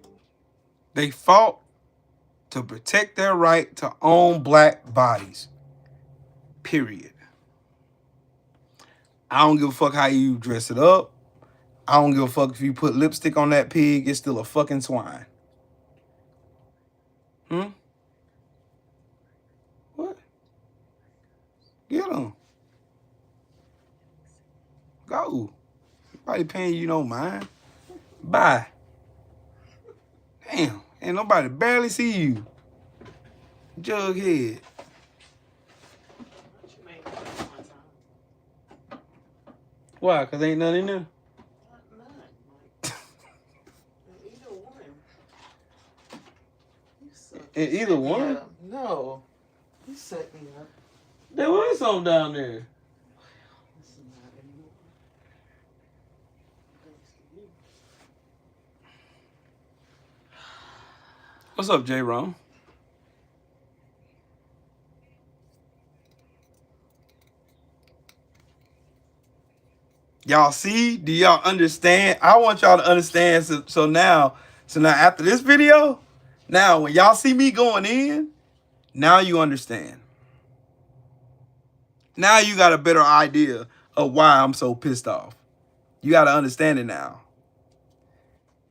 They fought to protect their right to own black bodies. Period. I don't give a fuck how you dress it up. I don't give a fuck if you put lipstick on that pig. It's still a fucking swine. What? Get him. Go. Nobody paying you no mind. Bye. Damn. Ain't nobody barely see you. Jughead. Why? Because ain't nothing in there? In either one? No. You set me up. There was something down there. What's up, J-Ron? Y'all see? Do y'all understand? I want y'all to understand. So now after this video, now when y'all see me going in, now you understand. Now you got a better idea of why I'm so pissed off. You got to understand it now.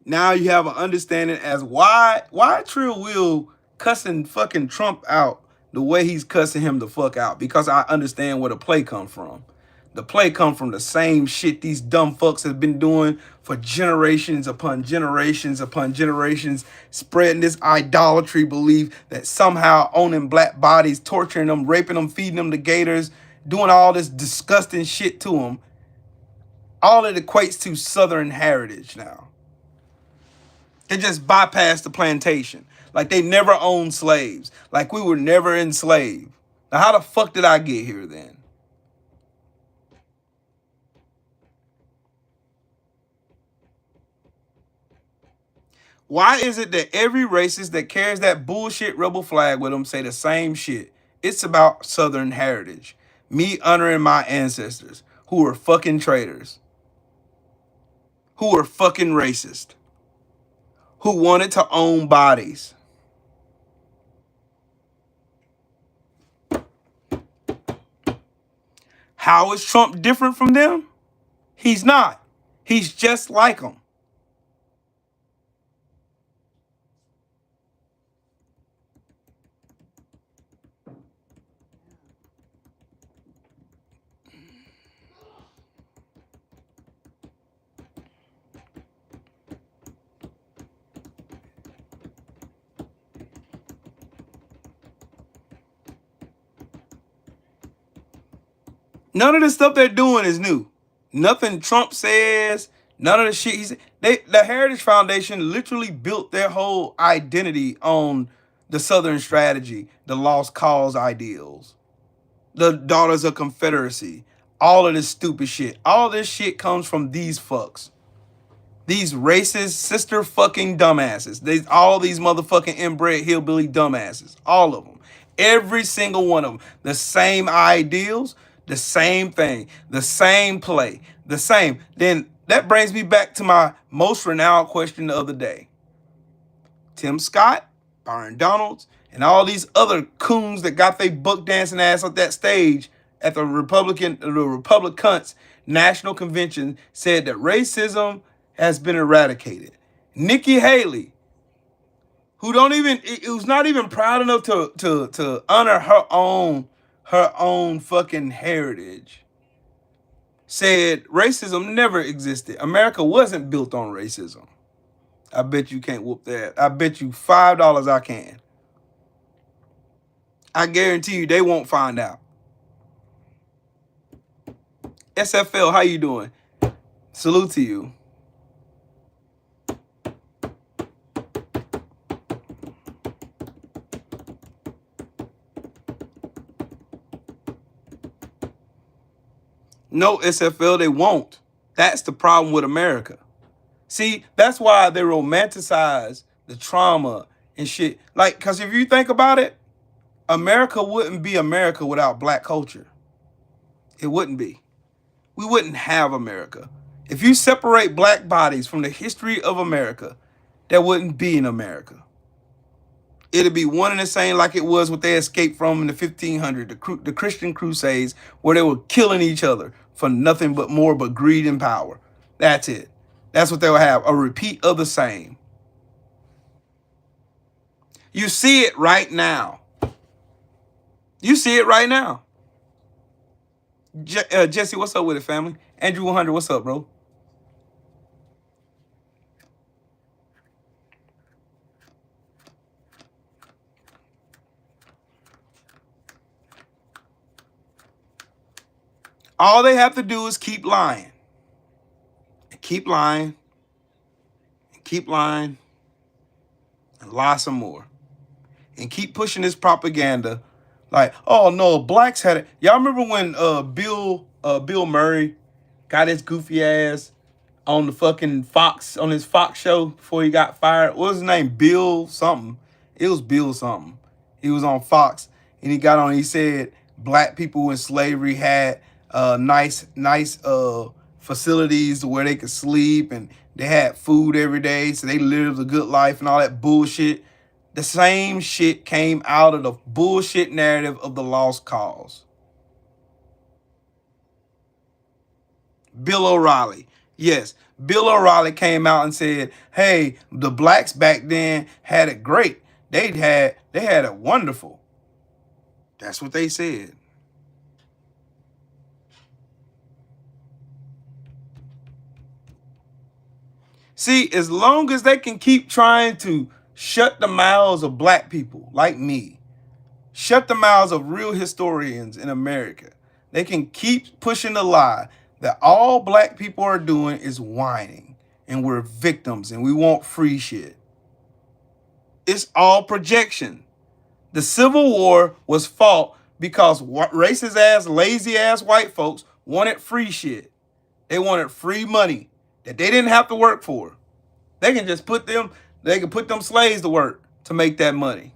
Now you have an understanding as why Trill Will cussing fucking Trump out the way he's cussing him the fuck out. Because I understand where the play come from. The play come from the same shit these dumb fucks have been doing for generations upon generations upon generations, spreading this idolatry belief that somehow owning black bodies, torturing them, raping them, feeding them to gators, doing all this disgusting shit to them. All it equates to Southern heritage now. They just bypassed the plantation. Like they never owned slaves. Like we were never enslaved. Now how the fuck did I get here then? Why is it that every racist that carries that bullshit rebel flag with them say the same shit? It's about Southern heritage. Me honoring my ancestors who were fucking traitors. Who were fucking racist. Who wanted to own bodies. How is Trump different from them? He's not. He's just like them. None of the stuff they're doing is new. Nothing Trump says, none of the shit he said. The Heritage Foundation literally built their whole identity on the Southern strategy, the lost cause ideals, the Daughters of Confederacy, all of this stupid shit. All this shit comes from these fucks. These racist sister fucking dumbasses. All these motherfucking inbred hillbilly dumbasses. All of them. Every single one of them. The same ideals. The same thing, the same play, the same. Then that brings me back to my most renowned question the other day. Tim Scott Byron Donalds, and all these other coons that got their buck dancing ass on that stage at the Republicans National Convention said that racism has been eradicated. Nikki Haley, who's not even proud enough to honor her own fucking heritage, said racism never existed. America wasn't built on racism. I bet you can't whoop that. I bet you $5 I can. I guarantee you they won't find out. SFL, how you doing? Salute to you. No, SFL, they won't. That's the problem with America. See, that's why they romanticize the trauma and shit. Like, because if you think about it, America wouldn't be America without black culture. It wouldn't be. We wouldn't have America. If you separate black bodies from the history of America, there wouldn't be an America. It'd be one and the same like it was what they escaped from in the 1500s, the Christian Crusades, where they were killing each other for nothing but more but greed and power. That's it. That's what they'll have, a repeat of the same. You see it right now. You see it right now. Jesse, what's up with it, family? Andrew 100, what's up, bro? All they have to do is keep lying. And keep lying. And keep lying. And lie some more. And keep pushing this propaganda. Like, oh no, blacks had it. Y'all remember when Bill Murray got his goofy ass on the fucking Fox, on his Fox show before he got fired? What was his name? Bill something. It was Bill something. He was on Fox and he got on, he said black people in slavery had nice facilities where they could sleep and they had food every day, so they lived a good life and all that bullshit. The same shit came out of the bullshit narrative of the lost cause. Bill O'Reilly. Yes, Bill O'Reilly came out and said, hey, the blacks back then had it great. They had it wonderful. That's what they said. See, as long as they can keep trying to shut the mouths of black people like me, shut the mouths of real historians in America, they can keep pushing the lie that all black people are doing is whining and we're victims and we want free shit. It's all projection. The Civil War was fought because racist ass, lazy ass white folks wanted free shit. They wanted free money that they didn't have to work for. They can just put them slaves to work to make that money.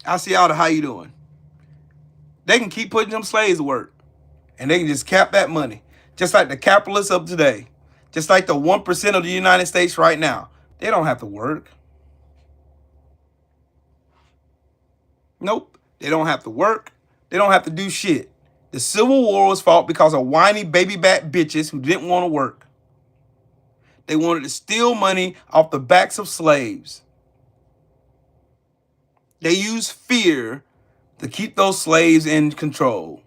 I see y'all. How you doing? They can keep putting them slaves to work and they can just cap that money. Just like the capitalists of today. Just like the 1% of the United States right now. They don't have to work. Nope. They don't have to work. They don't have to do shit. The Civil War was fought because of whiny baby back bitches who didn't want to work. They wanted to steal money off the backs of slaves. They used fear to keep those slaves in control.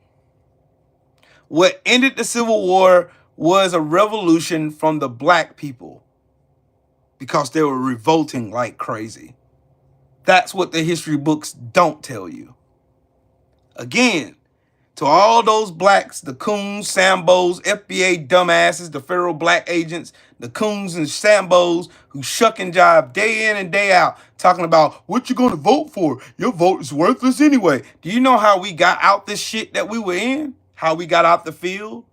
What ended the Civil War was a revolution from the black people because they were revolting like crazy. That's what the history books don't tell you. Again, to all those blacks, the coons, Sambos, FBA dumbasses, the federal black agents, the coons and Sambos who shuck and jive day in and day out, talking about what you going to vote for. Your vote is worthless anyway. Do you know how we got out this shit that we were in? How we got out the field?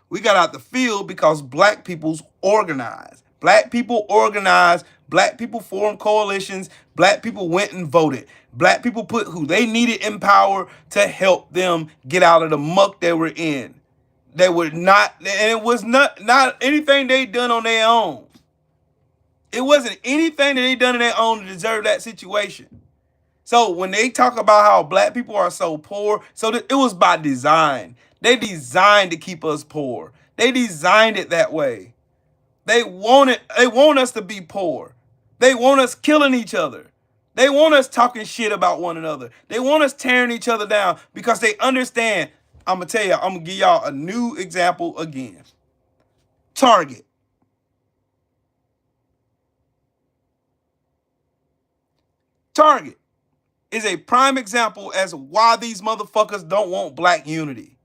We got out the field because black people's organized. Black people organized Black people formed coalitions. Black people went and voted. Black people put who they needed in power to help them get out of the muck they were in. They were not, and it was not anything they done on their own. It wasn't anything that they done on their own to deserve that situation. So when they talk about how black people are so poor, so that it was by design. They designed to keep us poor. They designed it that way. They want us to be poor. They want us killing each other. They want us talking shit about one another. They want us tearing each other down because they understand. I'm going to tell you, I'm going to give y'all a new example again. Target. Target is a prime example as why these motherfuckers don't want black unity.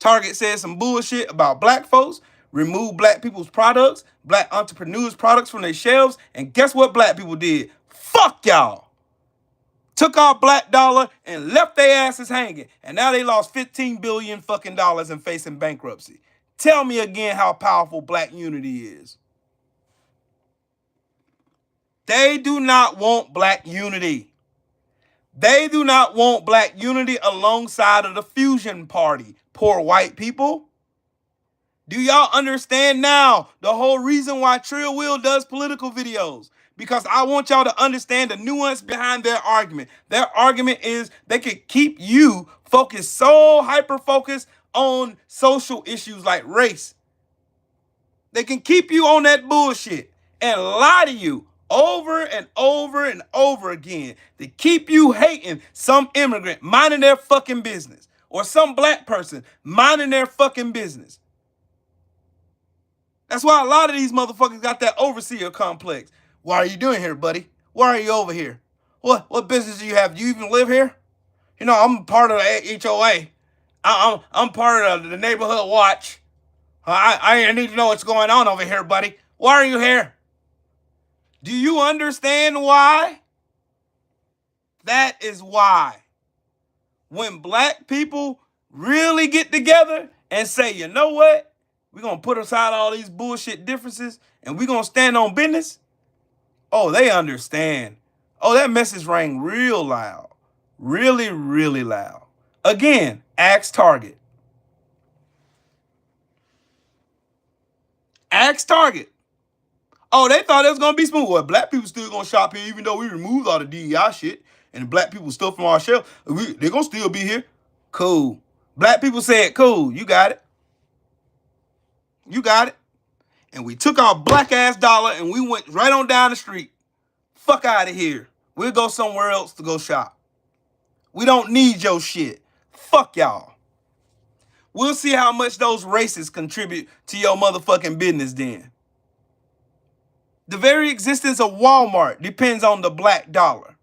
Target said some bullshit about black folks, remove black people's products, black entrepreneurs' products from their shelves, and guess what black people did? Fuck y'all. Took our black dollar and left their asses hanging, and now they lost $15 billion fucking dollars and facing bankruptcy. Tell me again how powerful black unity is. They do not want black unity. They do not want black unity alongside of the fusion party. Poor white people. Do y'all understand now the whole reason why Trill Will does political videos? Because I want y'all to understand the nuance behind their argument. Their argument is they could keep you focused, so hyper-focused on social issues like race. They can keep you on that bullshit and lie to you over and over and over again to keep you hating some immigrant minding their fucking business or some black person minding their fucking business. That's why a lot of these motherfuckers got that overseer complex. What are you doing here, buddy? Why are you over here? What business do you have? Do you even live here? You know, I'm part of the HOA. I'm part of the neighborhood watch. I need to know what's going on over here, buddy. Why are you here? Do you understand why? That is why. When black people really get together and say, you know what? We're going to put aside all these bullshit differences and we're going to stand on business. Oh, they understand. Oh, that message rang real loud. Really, really loud. Again, ask Target. Ask Target. Oh, they thought it was going to be smooth. Well, black people still going to shop here even though we removed all the DEI shit and black people stole from our shelf. They're going to still be here. Cool. Black people said, cool, you got it. You got it. And we took our black ass dollar and we went right on down the street. Fuck out of here. We'll go somewhere else to go shop. We don't need your shit. Fuck y'all. We'll see how much those racists contribute to your motherfucking business then. The very existence of Walmart depends on the black dollar.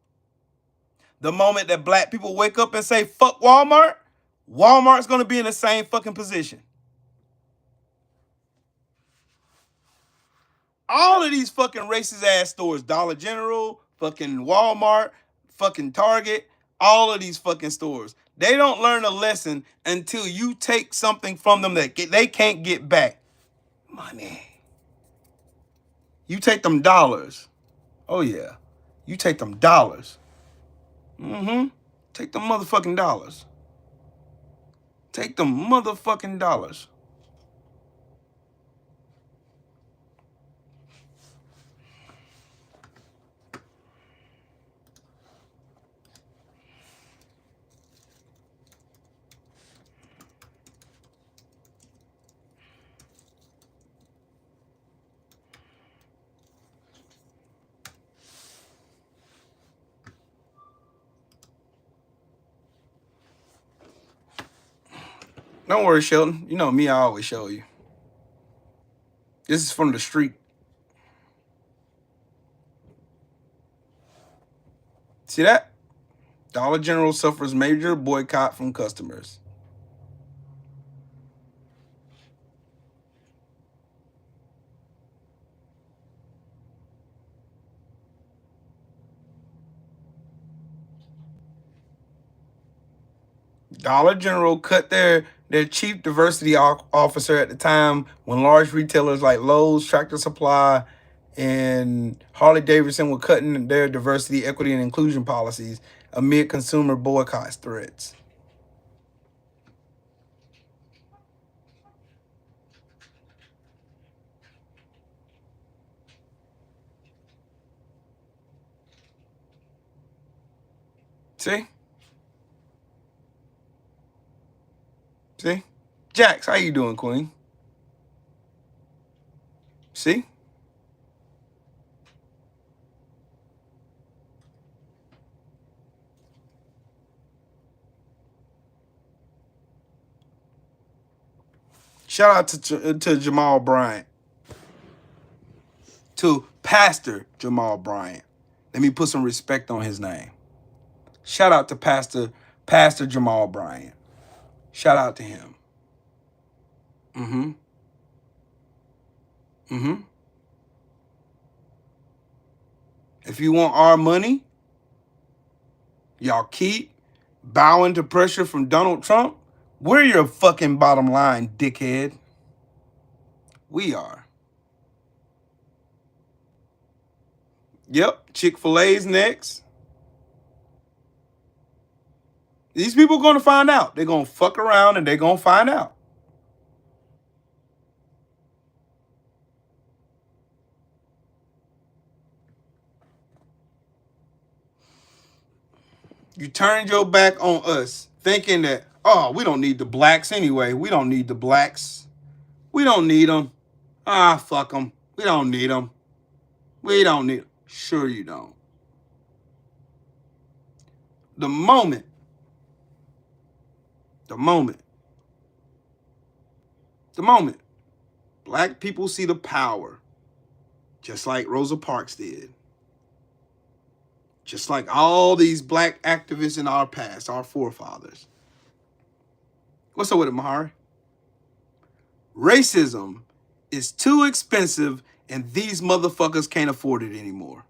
The moment that black people wake up and say, fuck Walmart, Walmart's going to be in the same fucking position. All of these fucking racist ass stores, Dollar General, fucking Walmart, fucking Target, all of these fucking stores, they don't learn a lesson until you take something from them that they can't get back. Money. You take them dollars. Oh, yeah. You take them dollars. Take them motherfucking dollars. Take them motherfucking dollars. Don't worry, Shelton. You know me, I always show you. This is from the street. See that? Dollar General suffers major boycott from customers. Dollar General cut their chief diversity officer at the time when large retailers like Lowe's, Tractor Supply, and Harley Davidson were cutting their diversity, equity, and inclusion policies amid consumer boycott threats. See? See? Jax, how you doing, Queen? See? Shout out to Jamal Bryant. To Pastor Jamal Bryant. Let me put some respect on his name. Shout out to Pastor Jamal Bryant. Shout out to him. If you want our money, y'all keep bowing to pressure from Donald Trump. We're your fucking bottom line, dickhead. We are. Yep, Chick-fil-A's next. These people are going to find out. They're going to fuck around and they're going to find out. You turned your back on us, thinking that, oh, we don't need the blacks anyway. We don't need the blacks. We don't need them. Ah, fuck them. We don't need them. We don't need them. Sure you don't. The moment black people see the power, just like Rosa Parks did, just like all these black activists in our past, our forefathers. What's up with it, Mahari? Racism is too expensive and these motherfuckers can't afford it anymore.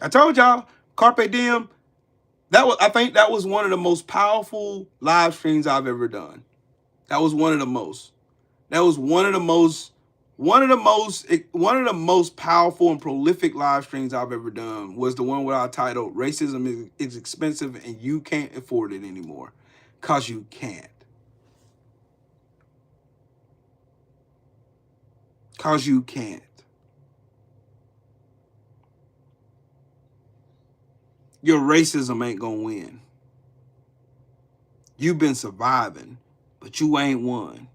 I told y'all, Carpe Diem, I think that was one of the most powerful live streams I've ever done. That was one of the most. That was one of the most powerful and prolific live streams I've ever done was the one where I titled "Racism is Expensive and You Can't Afford It Anymore." Cause you can't. Cause you can't. Your racism ain't gonna win. You've been surviving, but you ain't won.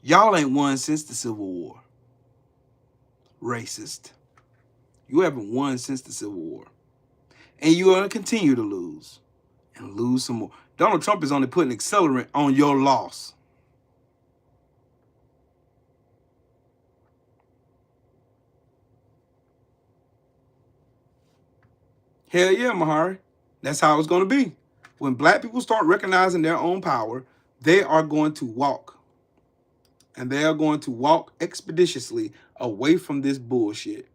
Y'all ain't won since the Civil War. Racist. You haven't won since the Civil War. And you're gonna continue to lose. And lose some more. Donald Trump is only putting accelerant on your loss. Hell yeah, Mahari. That's how it's going to be. When black people start recognizing their own power, they are going to walk. And they are going to walk expeditiously away from this bullshit.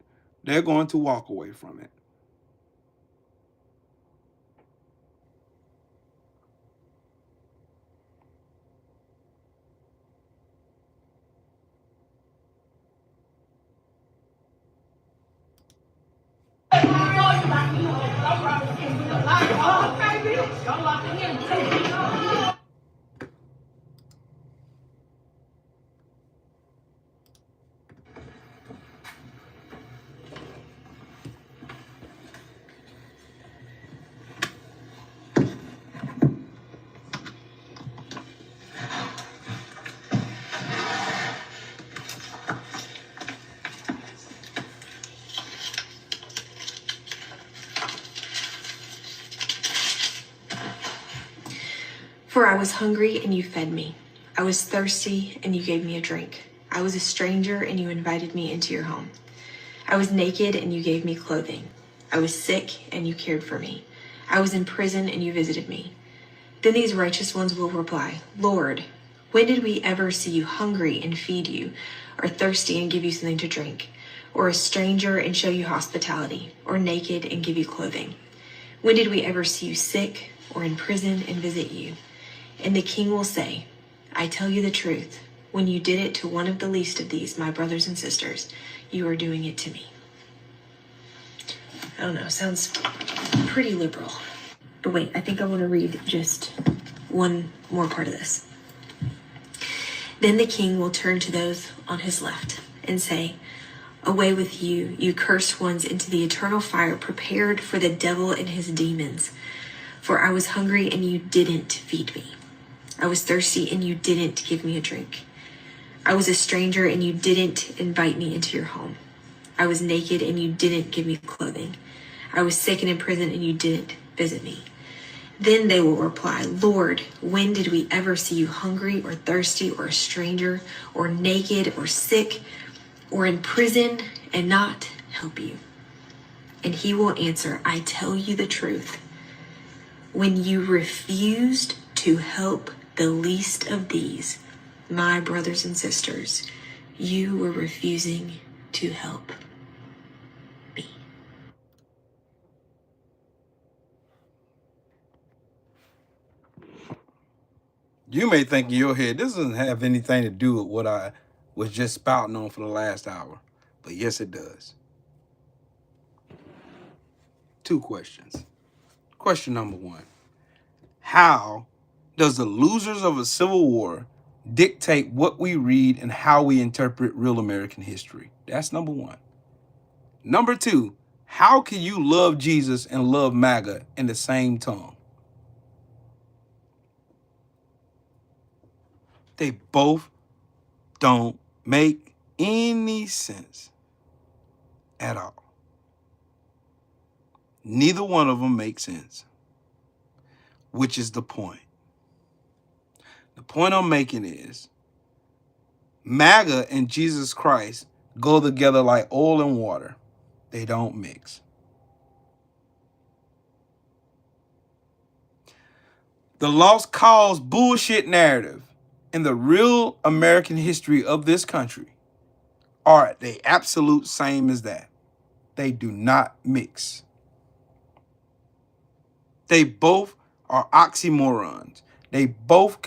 They're going to walk away from it. For I was hungry and you fed me. I was thirsty and you gave me a drink. I was a stranger and you invited me into your home. I was naked and you gave me clothing. I was sick and you cared for me. I was in prison and you visited me. Then these righteous ones will reply, Lord, when did we ever see you hungry and feed you, or thirsty and give you something to drink, or a stranger and show you hospitality, or naked and give you clothing? When did we ever see you sick or in prison and visit you? And the king will say, I tell you the truth. When you did it to one of the least of these, my brothers and sisters, you are doing it to me. I don't know, sounds pretty liberal. But wait, I think I want to read just one more part of this. Then the king will turn to those on his left and say, away with you, you cursed ones, into the eternal fire prepared for the devil and his demons. For I was hungry and you didn't feed me. I was thirsty and you didn't give me a drink. I was a stranger and you didn't invite me into your home. I was naked and you didn't give me clothing. I was sick and in prison and you didn't visit me. Then they will reply, Lord, when did we ever see you hungry or thirsty or a stranger or naked or sick or in prison and not help you? And he will answer, I tell you the truth. When you refused to help the least of these, my brothers and sisters, you were refusing to help me. You may think in your head, this doesn't have anything to do with what I was just spouting on for the last hour. But yes, it does. 2 questions. Question number 1. How does the losers of a civil war dictate what we read and how we interpret real American history? That's number 1. Number 2, how can you love Jesus and love MAGA in the same tongue? They both don't make any sense at all. Neither one of them makes sense, which is the point. The point I'm making is MAGA and Jesus Christ go together like oil and water. They don't mix. The lost cause bullshit narrative and the real American history of this country are the absolute same as that. They do not mix. They both are oxymorons. They both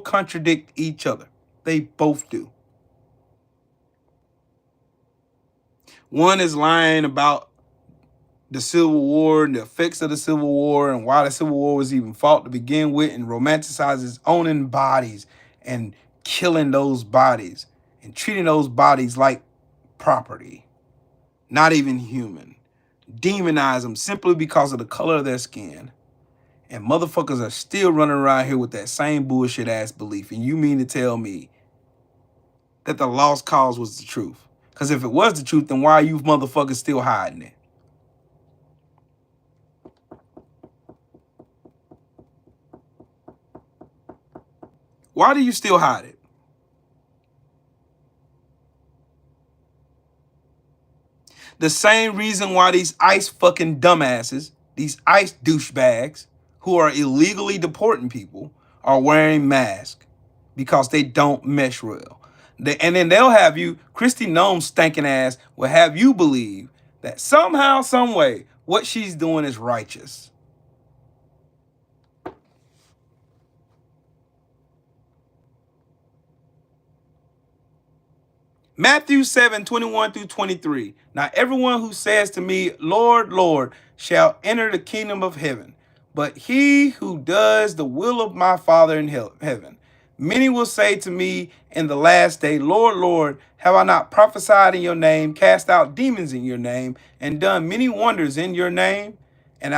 contradict each other. They both do. One is lying about the Civil War and the effects of the Civil War and why the Civil War was even fought to begin with, and romanticizes owning bodies and killing those bodies and treating those bodies like property, not even human. Demonize them simply because of the color of their skin. And motherfuckers are still running around here with that same bullshit ass belief. And you mean to tell me that the lost cause was the truth? Because if it was the truth, then why are you motherfuckers still hiding it? Why do you still hide it? The same reason why these ICE fucking dumbasses, these ICE douchebags who are illegally deporting people are wearing masks because they don't mesh well. And then they'll have you, Kristi Noem's stinking ass will have you believe that somehow, some way, what she's doing is righteous. Matthew 7:21-23. Now everyone who says to me, Lord, Lord, shall enter the kingdom of heaven, but he who does the will of my Father in heaven. Many will say to me in the last day, Lord, Lord, have I not prophesied in your name, cast out demons in your name, and done many wonders in your name? And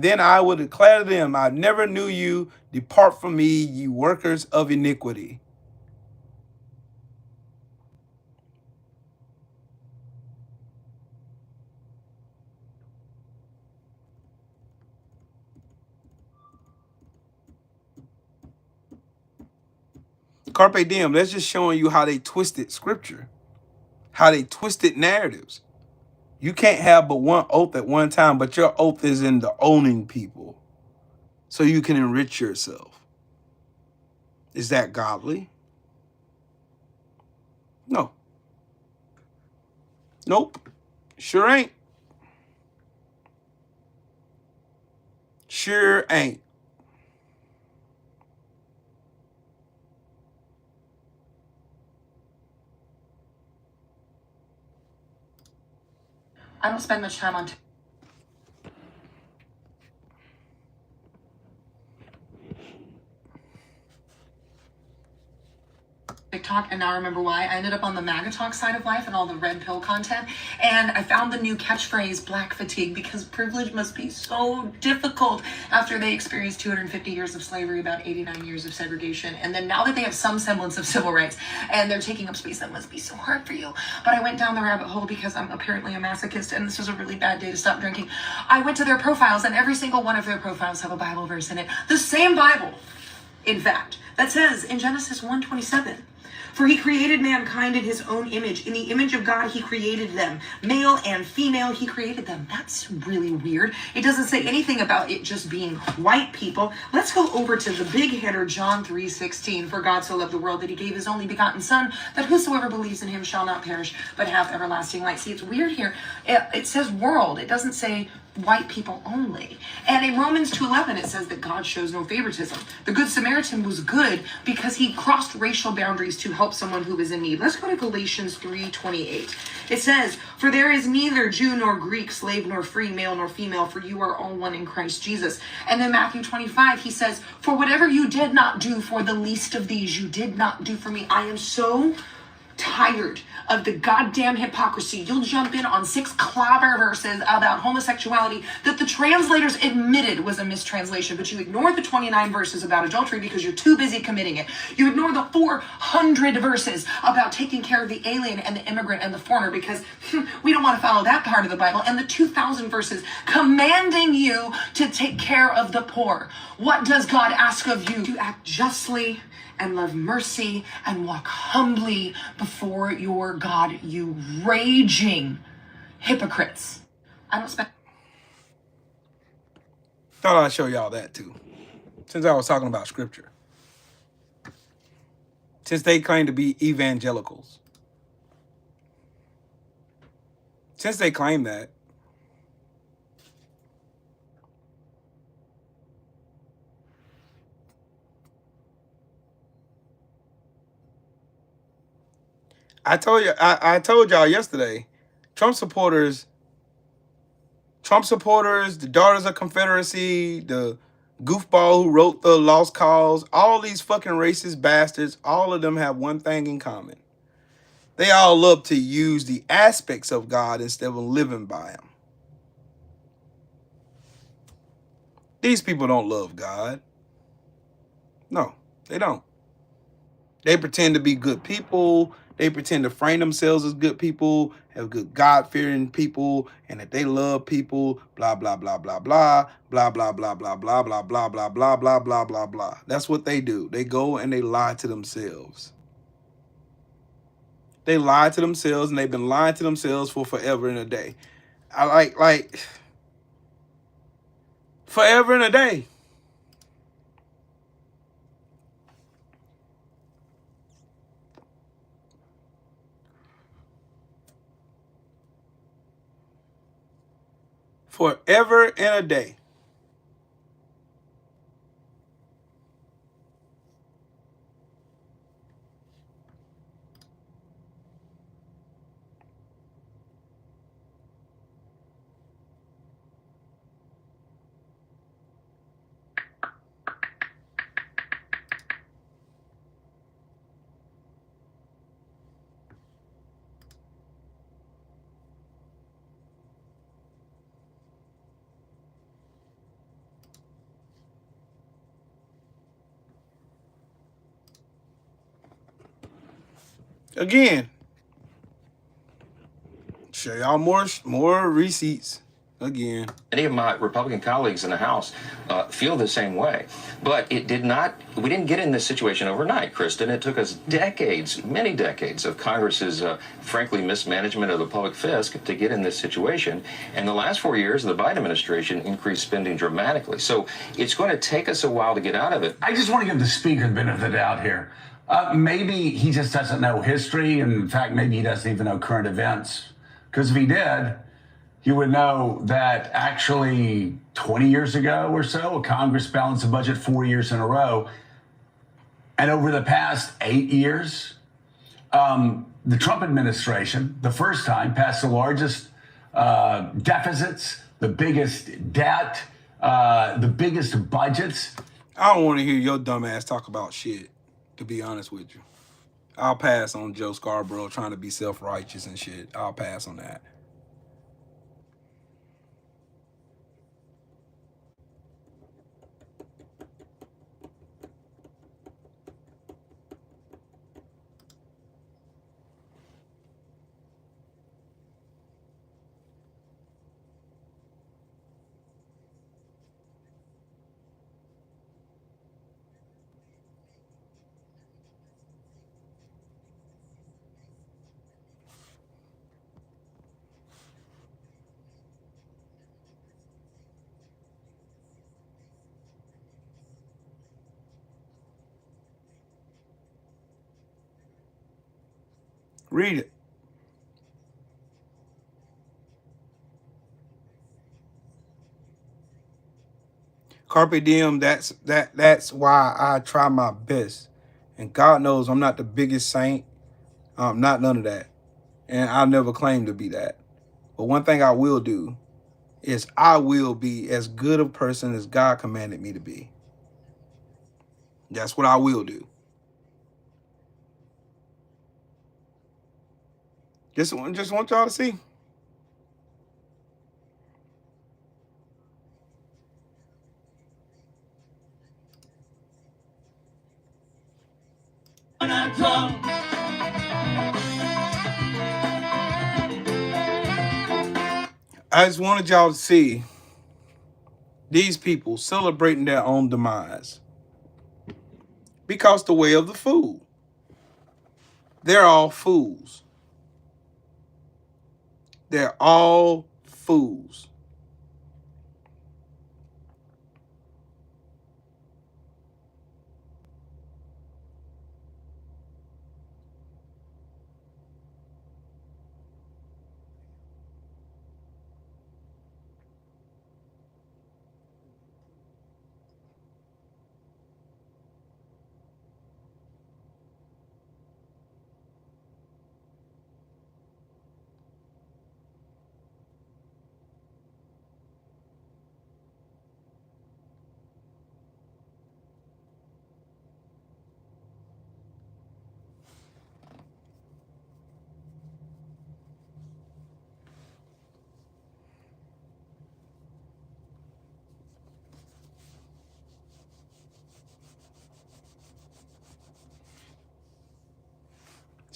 then I will declare to them, I never knew you. Depart from me, you workers of iniquity. Carpe diem, that's just showing you how they twisted scripture, how they twisted narratives. You can't have but one oath at one time, but your oath is in the owning people so you can enrich yourself. Is that godly? No. Nope. Sure ain't. Sure ain't. I don't spend much time on TikTok, and now I remember why. I ended up on the MAGA talk side of life and all the red pill content, and I found the new catchphrase black fatigue, because privilege must be so difficult after they experienced 250 years of slavery, about 89 years of segregation, and then now that they have some semblance of civil rights and they're taking up space, that must be so hard for you. But I went down the rabbit hole because I'm apparently a masochist, and this was a really bad day to stop drinking. I went to their profiles, and every single one of their profiles have a Bible verse in it. The same Bible, in fact, that says in Genesis 1:27, for he created mankind in his own image. In the image of God, he created them. Male and female, he created them. That's really weird. It doesn't say anything about it just being white people. Let's go over to the big header, John 3:16. For God so loved the world that he gave his only begotten son, that whosoever believes in him shall not perish, but have everlasting life. See, it's weird here. It says world. It doesn't say white people only. And in Romans 2:11, it says that God shows no favoritism. The Good Samaritan was good because he crossed racial boundaries to help someone who was in need. Let's go to Galatians 3:28. It says, for there is neither Jew nor Greek, slave nor free, male nor female, for you are all one in Christ Jesus. And then Matthew 25, he says, for whatever you did not do for the least of these, you did not do for me. I am so tired of the goddamn hypocrisy. You'll jump in on 6 clobber verses about homosexuality that the translators admitted was a mistranslation, but you ignore the 29 verses about adultery because you're too busy committing it. You ignore the 400 verses about taking care of the alien and the immigrant and the foreigner because we don't want to follow that part of the Bible, and the 2,000 verses commanding you to take care of the poor. What does God ask of you? To act justly and love mercy and walk humbly before your God, you raging hypocrites. I don't spend. Thought I'd show y'all that too, since I was talking about scripture. Since they claim to be evangelicals. Since they claim that, I told y'all yesterday, Trump supporters, the Daughters of Confederacy, the goofball who wrote the Lost Cause, all these fucking racist bastards, all of them have one thing in common. They all love to use the aspects of God instead of living by him. These people don't love God. No, they don't. They pretend to be good people. They pretend to frame themselves as good people, have good God-fearing people, and that they love people, blah, blah, blah, blah, blah, blah, blah, blah, blah, blah, blah, blah, blah, blah, blah, blah, blah, blah. That's what they do. They go and they lie to themselves. They lie to themselves, and they've been lying to themselves for forever and a day. I like forever and a day. Forever and a day. Again, show y'all more receipts. Again, many of my Republican colleagues in the House feel the same way, but we didn't get in this situation overnight, Kristen. It took us decades, many decades of Congress's, frankly, mismanagement of the public fisc to get in this situation. And the last 4 years of the Biden administration increased spending dramatically. So it's going to take us a while to get out of it. I just want to give the speaker the benefit of the doubt here. Maybe he just doesn't know history, and in fact, maybe he doesn't even know current events. Because if he did, you would know that actually 20 years ago or so, Congress balanced the budget 4 years in a row. And over the past 8 years, the Trump administration, the first time, passed the largest deficits, the biggest debt, the biggest budgets. I don't want to hear your dumb ass talk about shit, to be honest with you. I'll pass on Joe Scarborough trying to be self-righteous and shit. I'll pass on that. Read it. Carpe diem, that's why I try my best. And God knows I'm not the biggest saint. I'm not none of that. And I'll never claim to be that. But one thing I will do is I will be as good a person as God commanded me to be. That's what I will do. Just want y'all to see. I just wanted y'all to see these people celebrating their own demise because the way of the fool. They're all fools. They're all fools.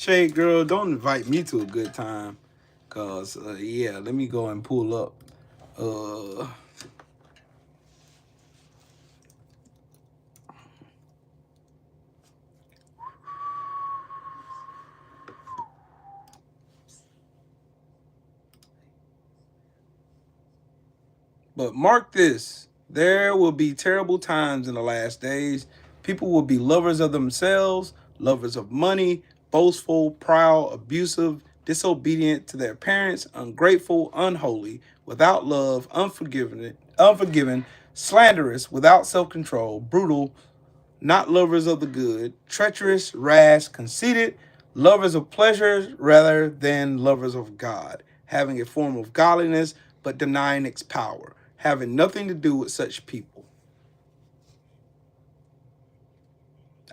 Shade girl, don't invite me to a good time. Cause yeah, let me go and pull up. But mark this, there will be terrible times in the last days. People will be lovers of themselves, lovers of money, boastful, proud, abusive, disobedient to their parents, ungrateful, unholy, without love, unforgiving, slanderous, without self-control, brutal, not lovers of the good, treacherous, rash, conceited, lovers of pleasures rather than lovers of God, having a form of godliness but denying its power, having nothing to do with such people.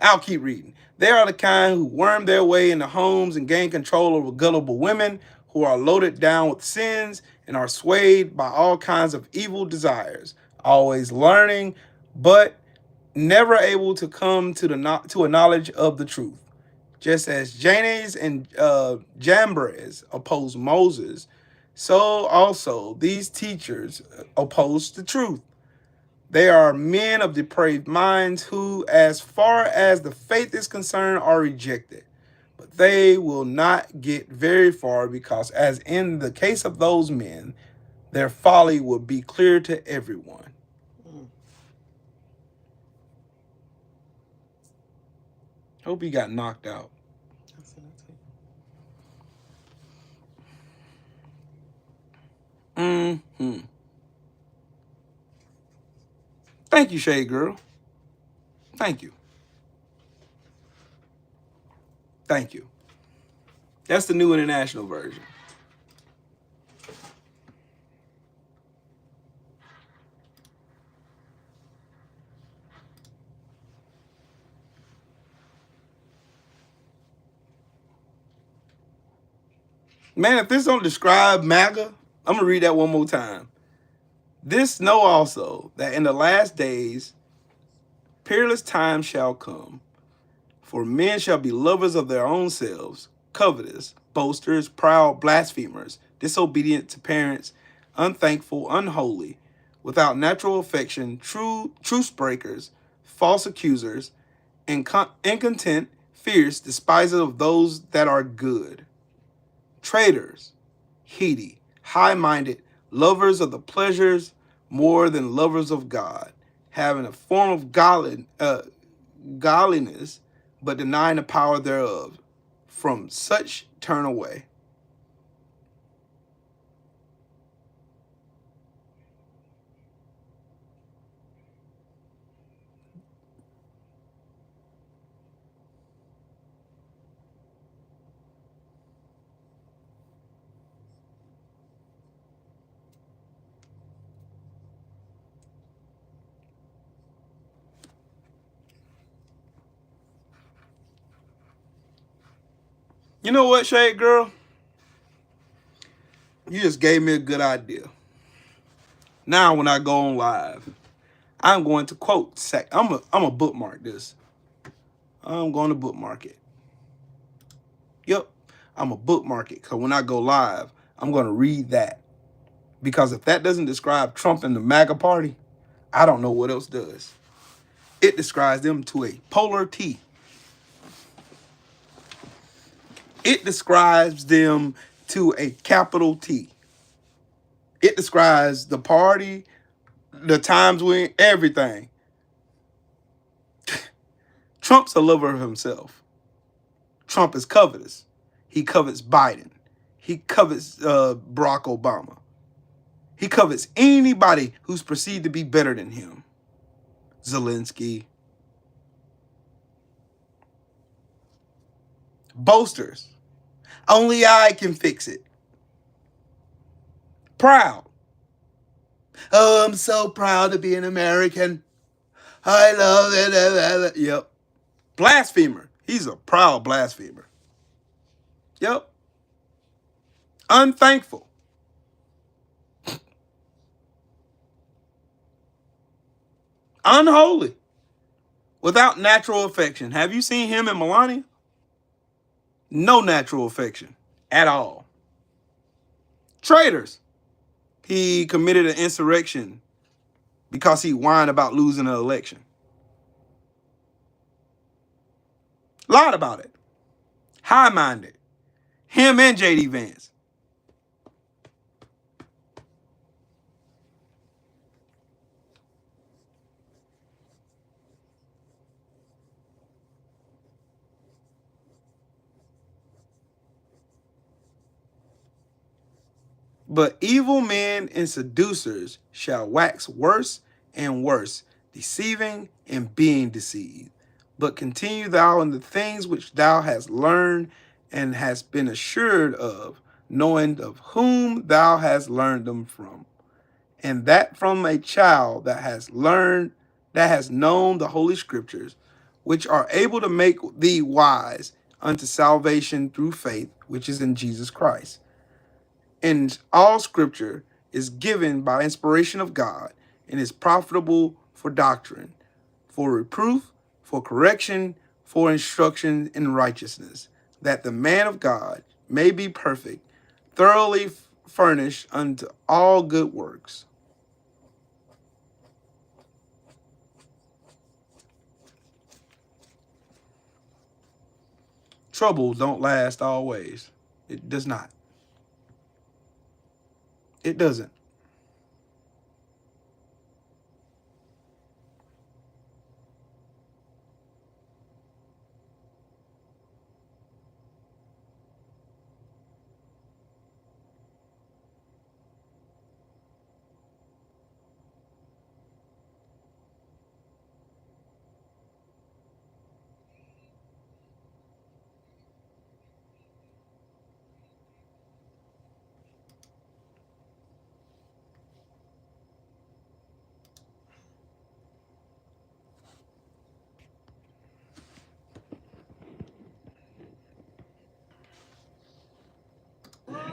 I'll keep reading. They are the kind who worm their way into homes and gain control over gullible women, who are loaded down with sins and are swayed by all kinds of evil desires, always learning, but never able to come to a knowledge of the truth. Just as Jannes and Jambres opposed Moses, so also these teachers oppose the truth. They are men of depraved minds who, as far as the faith is concerned, are rejected. But they will not get very far because, as in the case of those men, their folly will be clear to everyone. Hope he got knocked out. Thank you, Shade Girl. Thank you. Thank you. That's the New International Version. Man, if this don't describe MAGA, I'm going to read that one more time. This know also that in the last days, peerless times shall come. For men shall be lovers of their own selves, covetous, boasters, proud, blasphemers, disobedient to parents, unthankful, unholy, without natural affection, truce breakers, false accusers, incontent, fierce, despisers of those that are good, traitors, heady, high-minded, lovers of the pleasures more than lovers of God, having a form of godliness, but denying the power thereof. From such turn away. You know what, Shade Girl? You just gave me a good idea. Now, when I go on live, I'm going to quote. I'm a bookmark this. I'm going to bookmark it. Yep, I'm a bookmark it, because when I go live, I'm going to read that. Because if that doesn't describe Trump and the MAGA party, I don't know what else does. It describes them to a polar T. It describes them to a capital T. It describes the party, the times when everything. Trump's a lover of himself. Trump is covetous. He covets Biden. He covets Barack Obama. He covets anybody who's perceived to be better than him. Zelensky. Boasters. Only I can fix it. Proud. Oh, I'm so proud to be an American. I love it. Yep. Blasphemer. He's a proud blasphemer. Yep. Unthankful. Unholy. Without natural affection. Have you seen him and Melania? No natural affection at all. Traitors. He committed an insurrection because he whined about losing an election. Lied about it. High-minded. Him and J.D. Vance. But evil men and seducers shall wax worse and worse, deceiving and being deceived. But continue thou in the things which thou hast learned and hast been assured of, knowing of whom thou hast learned them from. And that from a child that has learned, that has known the Holy Scriptures, which are able to make thee wise unto salvation through faith, which is in Jesus Christ. And all Scripture is given by inspiration of God and is profitable for doctrine, for reproof, for correction, for instruction in righteousness, that the man of God may be perfect, thoroughly furnished unto all good works. Trouble don't last always. It does not. It doesn't.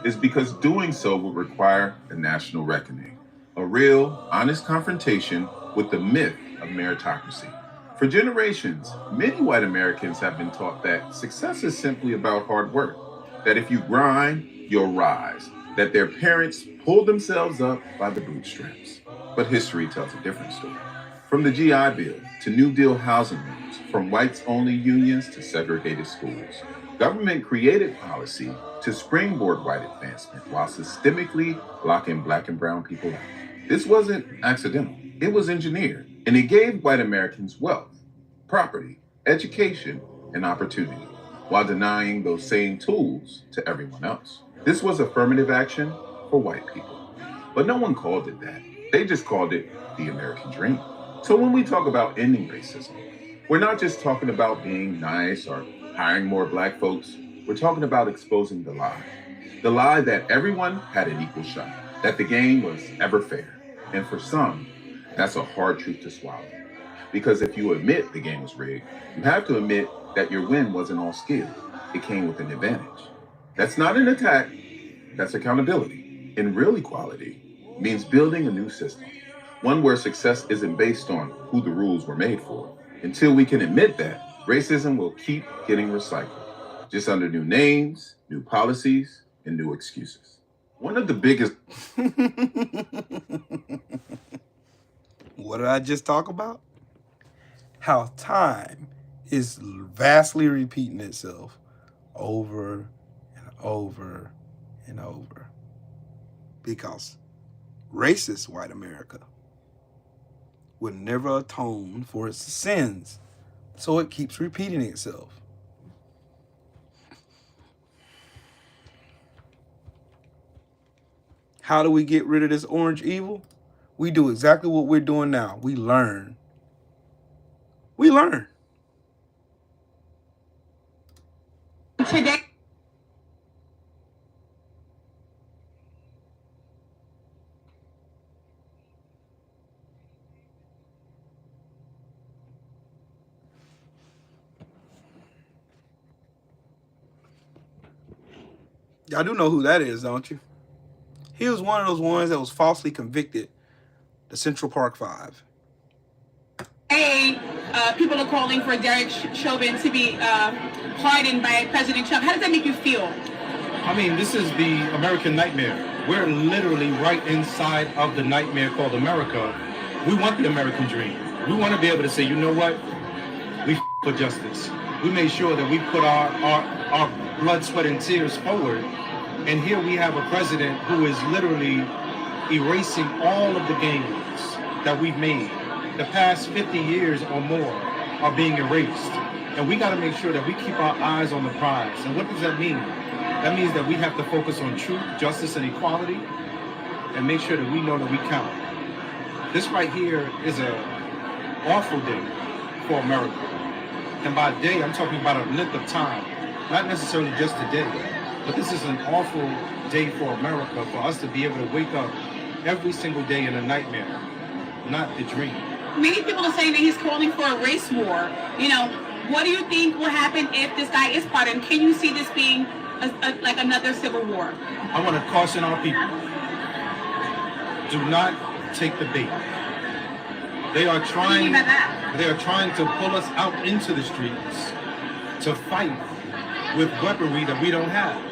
is because doing so would require a national reckoning, a real, honest confrontation with the myth of meritocracy. For generations, many white Americans have been taught that success is simply about hard work, that if you grind, you'll rise, that their parents pulled themselves up by the bootstraps. But history tells a different story. From the GI Bill to New Deal housing loans, from whites-only unions to segregated schools, government created policy to springboard white advancement while systemically locking black and brown people out. This wasn't accidental. It was engineered, and it gave white Americans wealth, property, education, and opportunity, while denying those same tools to everyone else. This was affirmative action for white people. But no one called it that. They just called it the American dream. So when we talk about ending racism, we're not just talking about being nice or hiring more black folks. We're talking about exposing the lie that everyone had an equal shot, that the game was ever fair. And for some, that's a hard truth to swallow. Because if you admit the game was rigged, you have to admit that your win wasn't all skill. It came with an advantage. That's not an attack, that's accountability. And real equality means building a new system, one where success isn't based on who the rules were made for. Until we can admit that, racism will keep getting recycled, just under new names, new policies, and new excuses. One of the biggest... What did I just talk about? How time is vastly repeating itself over and over and over. Because racist white America would never atone for its sins, so it keeps repeating itself. How do we get rid of this orange evil? We do exactly what we're doing now. We learn. We learn. Today. Y'all do know who that is, don't you? He was one of those ones that was falsely convicted, the Central Park Five. Hey, people are calling for Derek Chauvin to be pardoned by President Trump. How does that make you feel? I mean, this is the American nightmare. We're literally right inside of the nightmare called America. We want the American dream. We want to be able to say, you know what? We for justice. We made sure that we put our blood, sweat, and tears forward. And here we have a president who is literally erasing all of the gains that we've made. The past 50 years or more are being erased. And we got to make sure that we keep our eyes on the prize. And what does that mean? That means that we have to focus on truth, justice, and equality, and make sure that we know that we count. This right here is an awful day for America. And by day, I'm talking about a length of time, not necessarily just today, but this is an awful day for America, for us to be able to wake up every single day in a nightmare, not the dream. Many people are saying that he's calling for a race war. You know, what do you think will happen if this guy is pardoned? Can you see this being like another civil war? I want to caution our people. Do not take the bait. They are trying to pull us out into the streets to fight with weaponry that we don't have.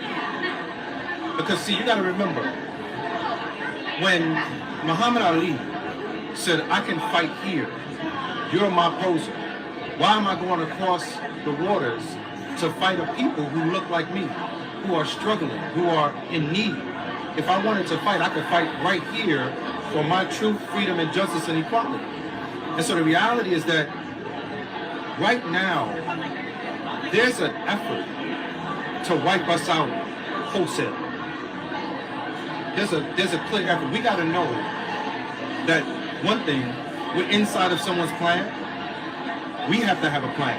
Because see, you got to remember, when Muhammad Ali said, I can fight here, you're my opposer. Why am I going across the waters to fight a people who look like me, who are struggling, who are in need? If I wanted to fight, I could fight right here for my truth, freedom, and justice and equality. And so the reality is that right now, there's an effort to wipe us out wholesale. There's a clear effort. We got to know that one thing, we're inside of someone's plan. We have to have a plan.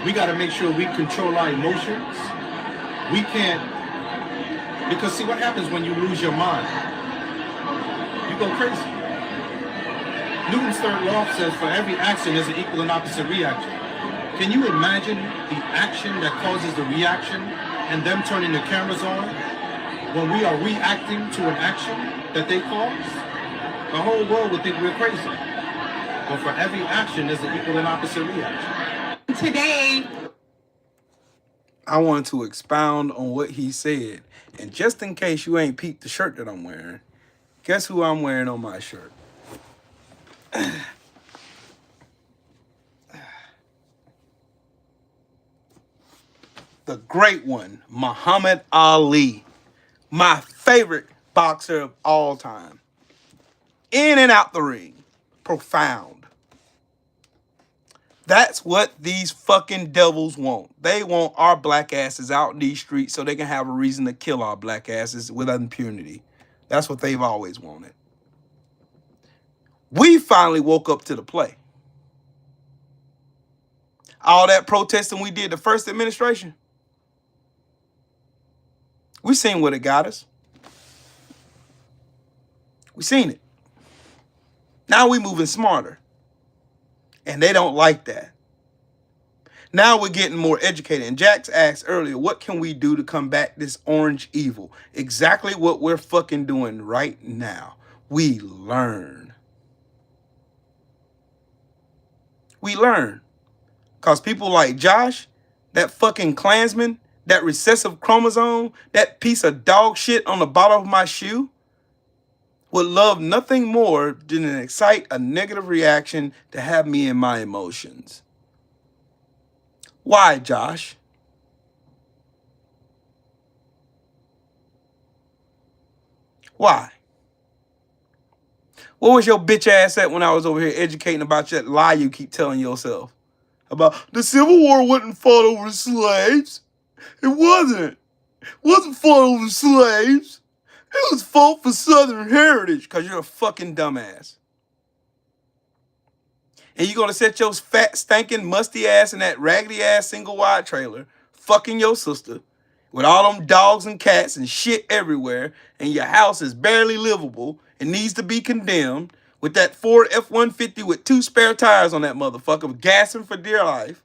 We got to make sure we control our emotions. We can't, because see what happens when you lose your mind? You go crazy. Newton's third law says for every action there's an equal and opposite reaction. Can you imagine the action that causes the reaction and them turning the cameras on? when we are reacting to an action that they cause, the whole world would think we're crazy. But for every action, there's an equal and opposite reaction. Today, I wanted to expound on what he said. And just in case you ain't peeped the shirt that I'm wearing, guess who I'm wearing on my shirt? The great one, Muhammad Ali. My favorite boxer of all time. In and out the ring. Profound. That's what these fucking devils want. They want our black asses out in these streets so they can have a reason to kill our black asses with impunity. That's what they've always wanted. We finally woke up to the play. All that protesting we did the first administration, we seen what it got us. We seen it. Now we moving smarter. And they don't like that. Now we're getting more educated. And Jax asked earlier, what can we do to combat this orange evil? Exactly what we're fucking doing right now. We learn. We learn. Because people like Josh, that fucking Klansman, that recessive chromosome, that piece of dog shit on the bottom of my shoe, would love nothing more than to excite a negative reaction to have me in my emotions. Why, Josh? Why? What was your bitch ass at when I was over here educating about that lie you keep telling yourself? About the Civil War wasn't fought over slaves. It wasn't. It wasn't fought over slaves. It was fought for Southern heritage because you're a fucking dumbass. And you're going to set your fat, stinking, musty ass in that raggedy ass single wide trailer, fucking your sister, with all them dogs and cats and shit everywhere, and your house is barely livable and needs to be condemned, with that Ford F-150 with 2 spare tires on that motherfucker, gassing for dear life.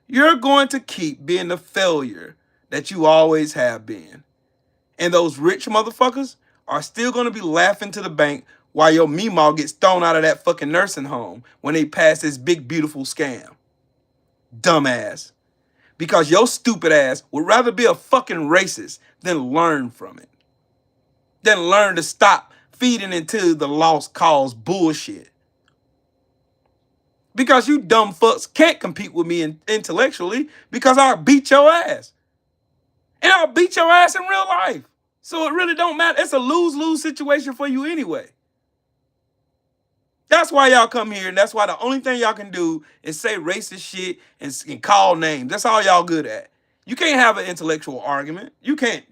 You're going to keep being the failure that you always have been. And those rich motherfuckers are still going to be laughing to the bank while your Meemaw gets thrown out of that fucking nursing home when they pass this big, beautiful scam. Dumbass. Because your stupid ass would rather be a fucking racist than learn from it. Than learn to stop feeding into the lost cause bullshit. Because you dumb fucks can't compete with me intellectually because I'll beat your ass. And I'll beat your ass in real life. So it really don't matter. It's a lose-lose situation for you anyway. That's why y'all come here, and that's why the only thing y'all can do is say racist shit and call names. That's all y'all good at. You can't have an intellectual argument. You can't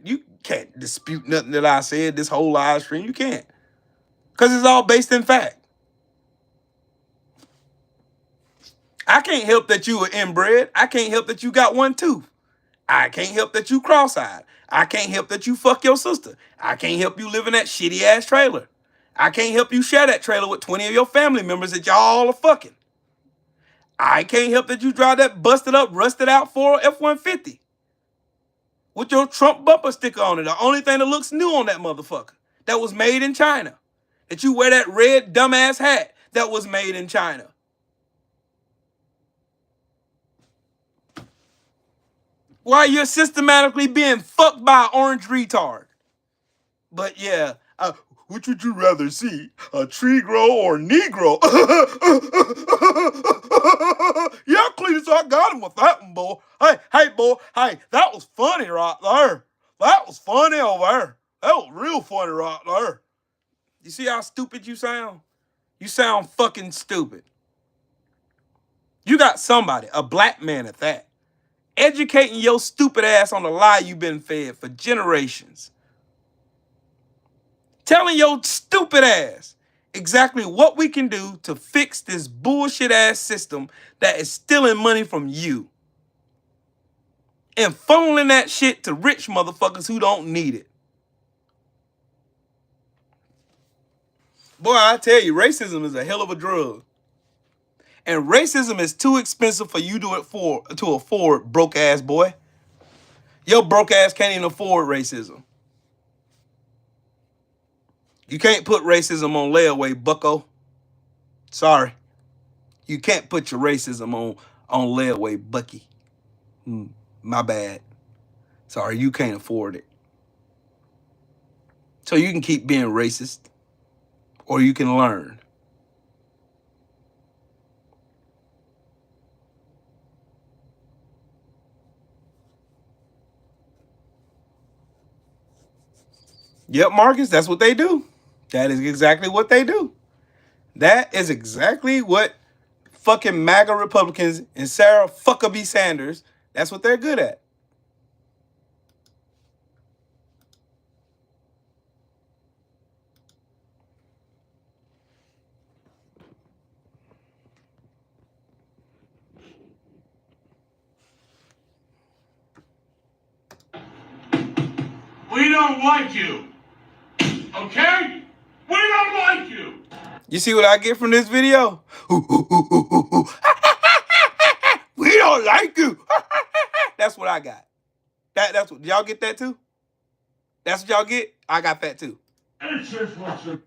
dispute nothing that I said this whole live stream. You can't. Because it's all based in fact. I can't help that you were inbred. I can't help that you got one tooth. I can't help that you cross-eyed. I can't help that you fuck your sister. I can't help you live in that shitty ass trailer. I can't help you share that trailer with 20 of your family members that y'all all are fucking. I can't help that you drive that busted up, rusted out Ford F-150 with your Trump bumper sticker on it. The only thing that looks new on that motherfucker that was made in China. That you wear that red dumbass hat that was made in China. Why you're systematically being fucked by an orange retard. But yeah, which would you rather see? A tree grow or Negro? Yeah, Cletus, I got him with that one, boy. Hey, boy, hey, that was funny right there. That was funny over there. That was real funny right there. You see how stupid you sound? You sound fucking stupid. You got somebody, a black man at that, educating your stupid ass on the lie you've been fed for generations. Telling your stupid ass exactly what we can do to fix this bullshit ass system that is stealing money from you. And funneling that shit to rich motherfuckers who don't need it. Boy, I tell you, racism is a hell of a drug. And racism is too expensive for you to afford, broke ass boy. Your broke ass can't even afford racism. You can't put racism on layaway, bucko. Sorry. You can't put your racism on layaway, Bucky. My bad. Sorry, you can't afford it. So you can keep being racist, or you can learn. Yep, Marcus, that's what they do. That is exactly what they do. That is exactly what fucking MAGA Republicans and Sarah Fuckabee Sanders, that's what they're good at. We don't like you. Okay? We don't like you. You see what I get from this video? We don't like you. That's what I got. That's what y'all get that too? That's what y'all get? I got that too. It's just what's the...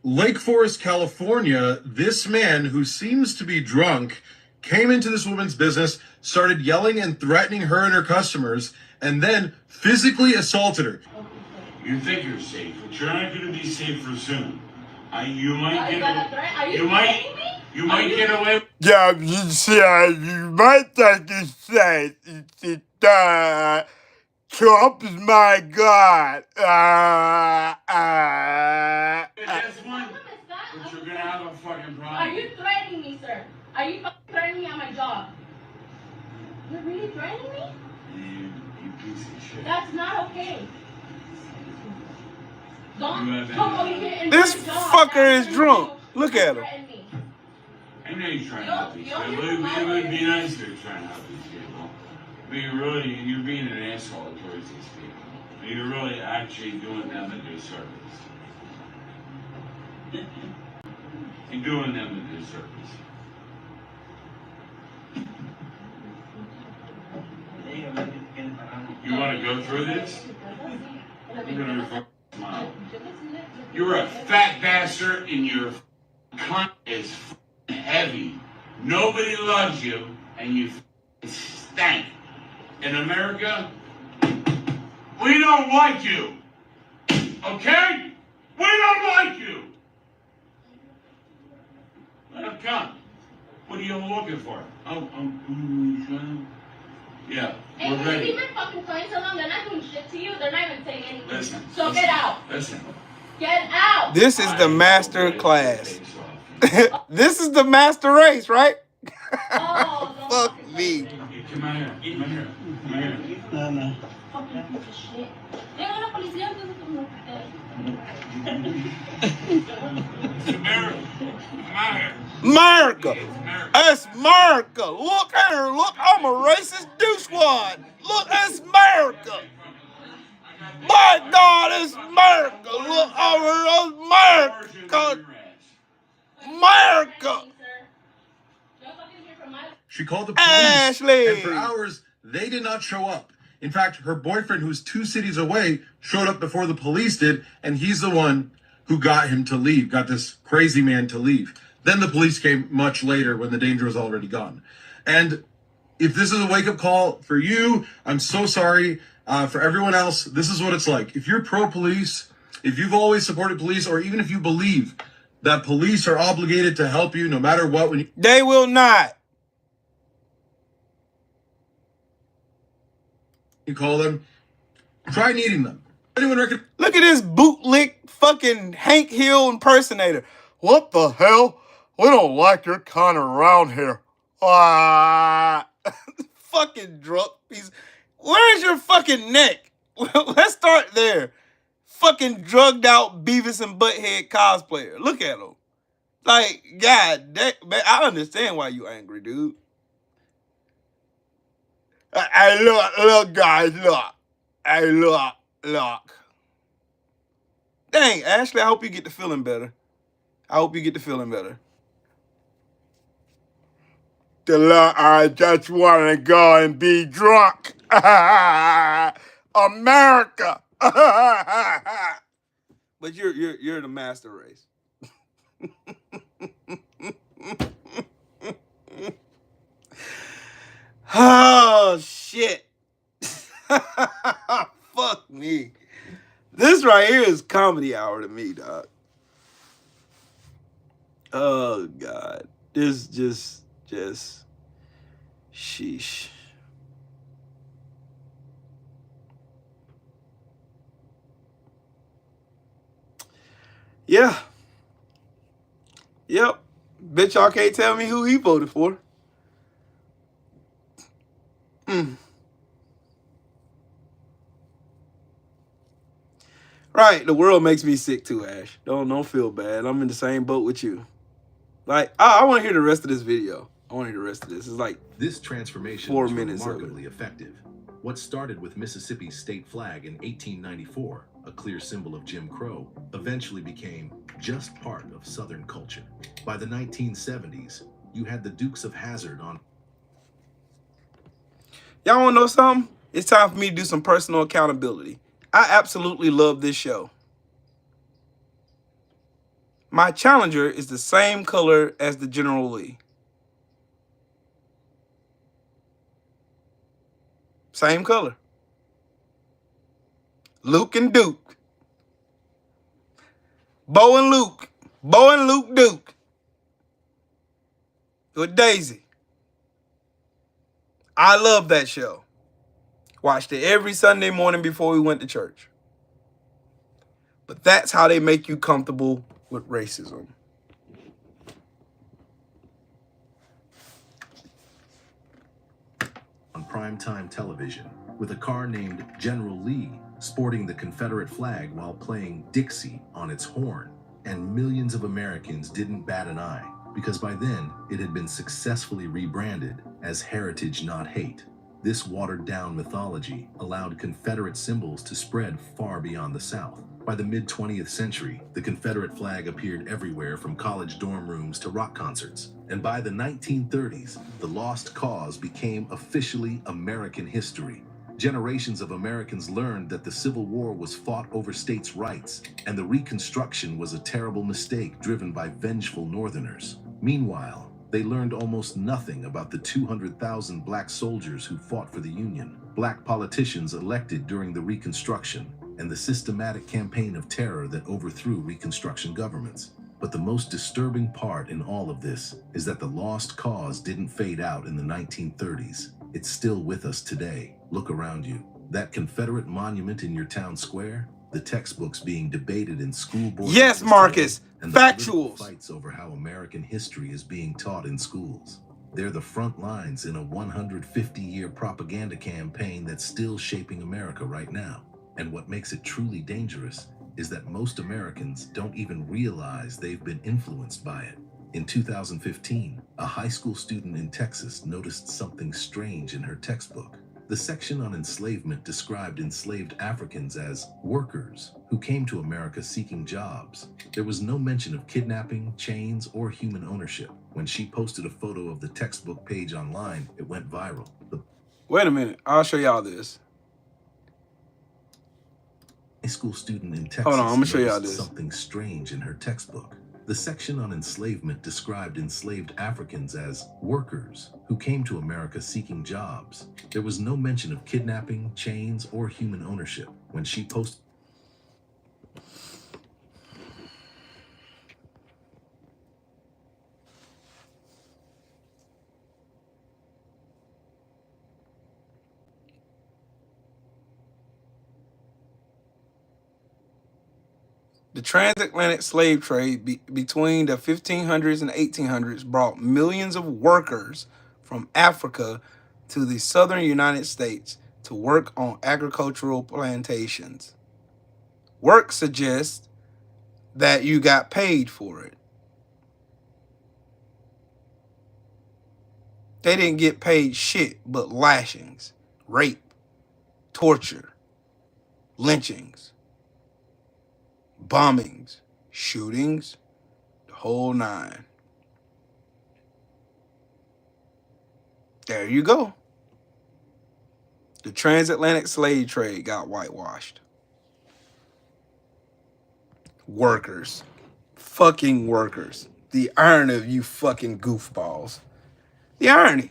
Lake Forest, California, this man who seems to be drunk came into this woman's business, started yelling and threatening her and her customers, and then physically assaulted her. You think you're safe, but you're not going to be safer soon. You might get away. Yeah, you might think it's safe. Trump is my God. This one, but you're going to have a fucking problem. Are you threatening me, sir? Are you threatening me on my job? You're really threatening me? You piece of shit. That's not okay. Don't come over here and This fucker is drunk. Look at him. I know you're trying to help these people. It would be nice if you're trying to help these people. But you're being an asshole towards these people. You're really actually doing them a disservice. You're doing them a disservice. You want to go through this? I'm going to smile. You're a fat bastard and your cunt is heavy. Nobody loves you and you stank. In America, we don't like you. Okay? We don't like you. Let him come. What are you looking for? Yeah, hey, we're ready. You've been fucking playing so long, they're not doing shit to you. They're not even saying anything. Listen. So get out. Listen. Get out. This is the master class. This is the master race, right? Oh, Fuck me. Come on here. Come on here. Come on here. No. Fucking piece of shit. Llegan la policía, entonces como It's America. Come on here. America. It's America. Look at her. Look, I'm a racist douchewad. Look, it's America. My God, it's America. Look over America. America. She called the police, Ashley. and for hours, they did not show up. In fact, her boyfriend, who's 2 cities away, showed up before the police did, and he's the one who got him to leave, got this crazy man to leave. Then the police came much later when the danger was already gone. And if this is a wake-up call for you, I'm so sorry. For everyone else, this is what it's like. If you're pro-police, if you've always supported police, or even if you believe that police are obligated to help you no matter what, when they will not. You call them, try needing them. Anyone reckon? Look at this bootlick fucking Hank Hill impersonator. What the hell? We don't like your kind around here. Fucking drunk piece. Where's your fucking neck? Let's start there. Fucking drugged out Beavis and Butthead cosplayer. Look at him. Like, God, man, I understand why you angry, dude. Hey, look, guys, look. Hey, look. Dang, Ashley, I hope you get to feeling better. I just want to go and be drunk. America. But you're the master race. Oh shit. Fuck me. This right here is comedy hour to me, dog. Oh God. This just sheesh. Yeah. Yep. Bet y'all can't tell me who he voted for. Right, the world makes me sick too, Ash. Don't feel bad. I'm in the same boat with you. Like, I want to hear the rest of this video. I want to hear the rest of this. It's like this transformation 4 was minutes remarkably effective. What started with Mississippi's state flag in 1894, a clear symbol of Jim Crow, eventually became just part of Southern culture. By the 1970s, you had the Dukes of Hazzard on. Y'all want to know something? It's time for me to do some personal accountability. I absolutely love this show. My Challenger is the same color as the General Lee. Same color. Luke and Duke. Bo and Luke. Bo and Luke Duke. With Daisy. I love that show. Watched it every Sunday morning before we went to church. But that's how they make you comfortable with racism. On primetime television, with a car named General Lee sporting the Confederate flag while playing Dixie on its horn. And millions of Americans didn't bat an eye, because by then it had been successfully rebranded as Heritage Not Hate. This watered-down mythology allowed Confederate symbols to spread far beyond the South. By the mid-20th century, the Confederate flag appeared everywhere from college dorm rooms to rock concerts. And by the 1930s, the lost cause became officially American history. Generations of Americans learned that the Civil War was fought over states' rights, and the Reconstruction was a terrible mistake driven by vengeful Northerners. Meanwhile, they learned almost nothing about the 200,000 black soldiers who fought for the Union, black politicians elected during the Reconstruction, and the systematic campaign of terror that overthrew Reconstruction governments. But the most disturbing part in all of this is that the lost cause didn't fade out in the 1930s. It's still with us today. Look around you. That Confederate monument in your town square, the textbooks being debated in school board. Yes, Marcus. And the Factuals. Fights over how American history is being taught in schools. They're the front lines in a 150-year propaganda campaign that's still shaping America right now. And what makes it truly dangerous is that most Americans don't even realize they've been influenced by it. In 2015, a high school student in Texas noticed something strange in her textbook. The section on enslavement described enslaved Africans as workers who came to America seeking jobs. There was no mention of kidnapping, chains, or human ownership. When she posted a photo of the textbook page online, it went viral. Wait a minute. I'll show y'all this. High school student in Texas Hold on, I'm gonna show y'all noticed this. something strange in her textbook. The section on enslavement described enslaved Africans as workers who came to America seeking jobs. There was no mention of kidnapping, chains, or human ownership. When she posted The transatlantic slave trade between the 1500s and 1800s brought millions of workers from Africa to the southern United States to work on agricultural plantations. Work suggests that you got paid for it. They didn't get paid shit but lashings, rape, torture, lynchings, bombings, shootings, the whole nine. There you go. The transatlantic slave trade got whitewashed. Workers. Fucking workers. The irony of you fucking goofballs. The irony.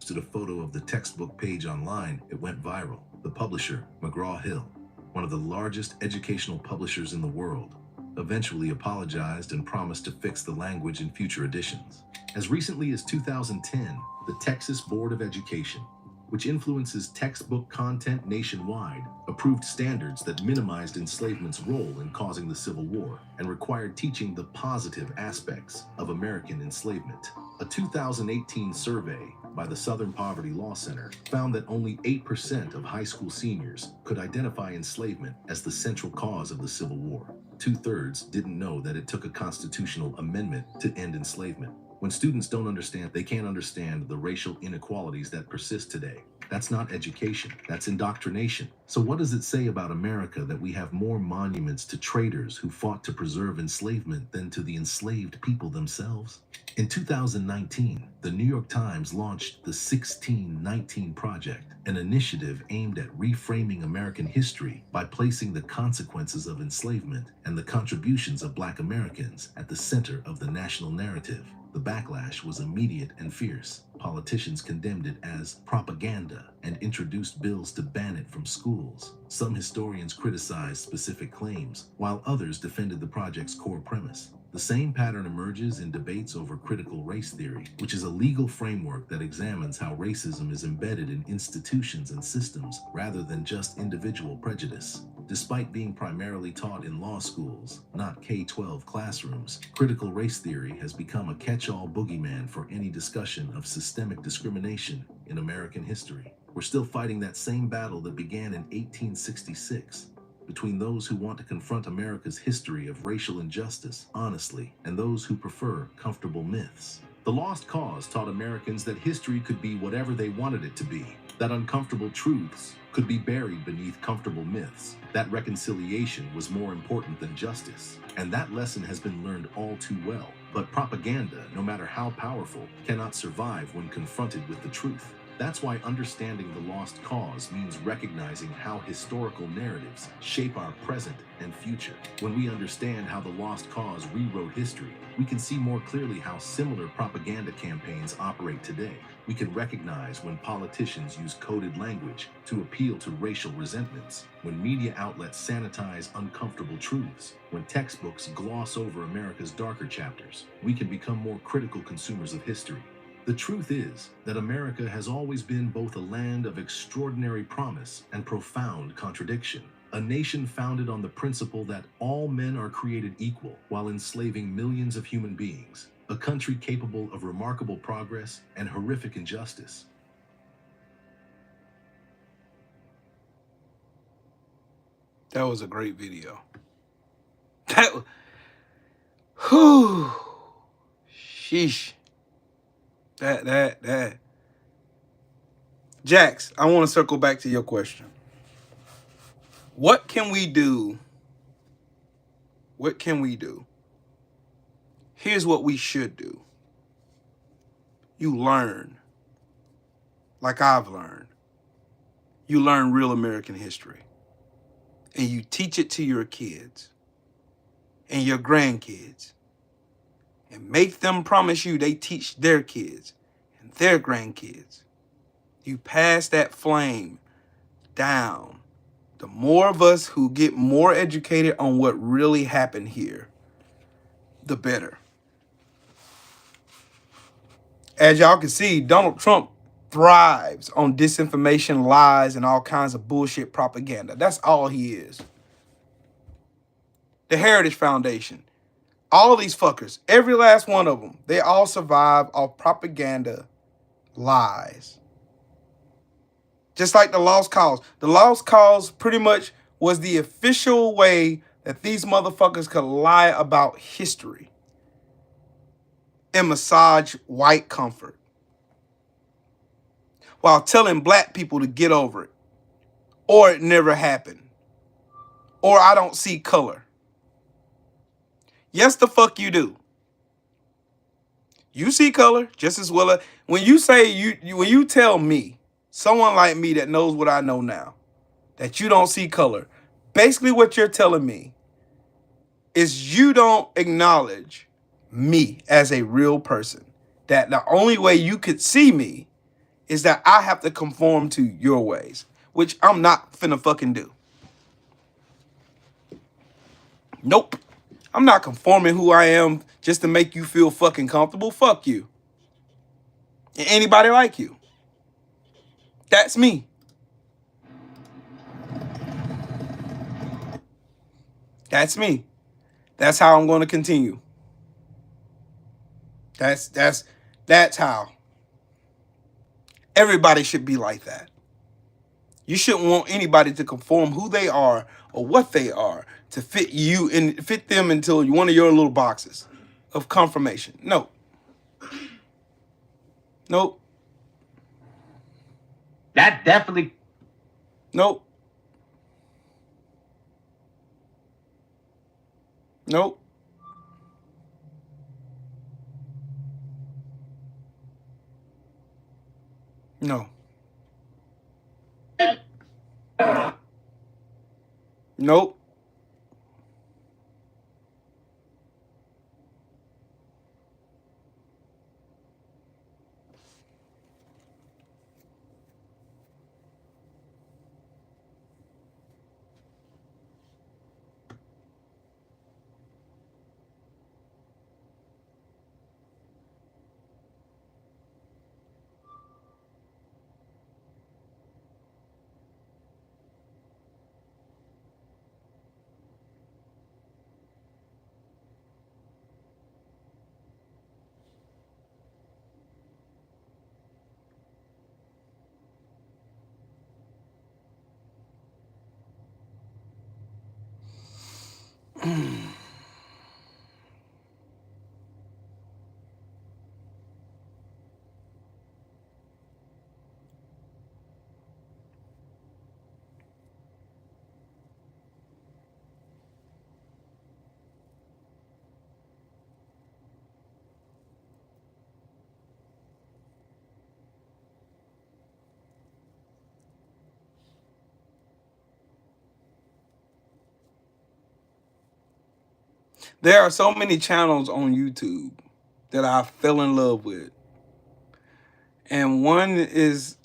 To a photo of the textbook page online, it went viral. The publisher, McGraw-Hill, one of the largest educational publishers in the world, eventually apologized and promised to fix the language in future editions. As recently as 2010, the Texas Board of Education, which influences textbook content nationwide, approved standards that minimized enslavement's role in causing the Civil War and required teaching the positive aspects of American enslavement. A 2018 survey by the Southern Poverty Law Center found that only 8% of high school seniors could identify enslavement as the central cause of the Civil War. 2/3 didn't know that it took a constitutional amendment to end enslavement. When students don't understand, they can't understand the racial inequalities that persist today. That's not education, that's indoctrination. So what does it say about America that we have more monuments to traitors who fought to preserve enslavement than to the enslaved people themselves? In 2019, the New York Times launched the 1619 Project, an initiative aimed at reframing American history by placing the consequences of enslavement and the contributions of Black Americans at the center of the national narrative. The backlash was immediate and fierce. Politicians condemned it as propaganda and introduced bills to ban it from schools. Some historians criticized specific claims, while others defended the project's core premise. The same pattern emerges in debates over critical race theory, which is a legal framework that examines how racism is embedded in institutions and systems rather than just individual prejudice. Despite being primarily taught in law schools, not K-12 classrooms, critical race theory has become a catch-all boogeyman for any discussion of systemic discrimination in American history. We're still fighting that same battle that began in 1866. Between those who want to confront America's history of racial injustice honestly and those who prefer comfortable myths. The Lost Cause taught Americans that history could be whatever they wanted it to be, that uncomfortable truths could be buried beneath comfortable myths, that reconciliation was more important than justice. And that lesson has been learned all too well. But propaganda, no matter how powerful, cannot survive when confronted with the truth. That's why understanding the lost cause means recognizing how historical narratives shape our present and future. When we understand how the lost cause rewrote history, we can see more clearly how similar propaganda campaigns operate today. We can recognize when politicians use coded language to appeal to racial resentments, when media outlets sanitize uncomfortable truths, when textbooks gloss over America's darker chapters. We can become more critical consumers of history. The truth is that America has always been both a land of extraordinary promise and profound contradiction. A nation founded on the principle that all men are created equal while enslaving millions of human beings. A country capable of remarkable progress and horrific injustice. That was a great video. Whew. Sheesh. That. Jax, I want to circle back to your question. What can we do? What can we do? Here's what we should do. You learn, like I've learned. You learn real American history. And you teach it to your kids and your grandkids. And make them promise you they teach their kids and their grandkids. You pass that flame down. The more of us who get more educated on what really happened here, the better. As y'all can see, Donald Trump thrives on disinformation, lies, and all kinds of bullshit propaganda. That's all he is. The Heritage Foundation. All of these fuckers, every last one of them, they all survive off propaganda, lies. Just like the Lost Cause. The Lost Cause pretty much was the official way that these motherfuckers could lie about history and massage white comfort while telling black people to get over it, or it never happened, or I don't see color. Yes, the fuck you do. You see color just as well. When you say when you tell me someone like me that knows what I know now, that you don't see color, basically what you're telling me is you don't acknowledge me as a real person. That the only way you could see me is that I have to conform to your ways, which I'm not finna fucking do. Nope. I'm not conforming who I am just to make you feel fucking comfortable. Fuck you. And anybody like you. That's me. That's me. That's how I'm going to continue. That's how. Everybody should be like that. You shouldn't want anybody to conform who they are or what they are to fit you and fit them into one of your little boxes of confirmation. No. Nope. That definitely. Nope. Nope. No. Nope. There are so many channels on YouTube that I fell in love with. And one is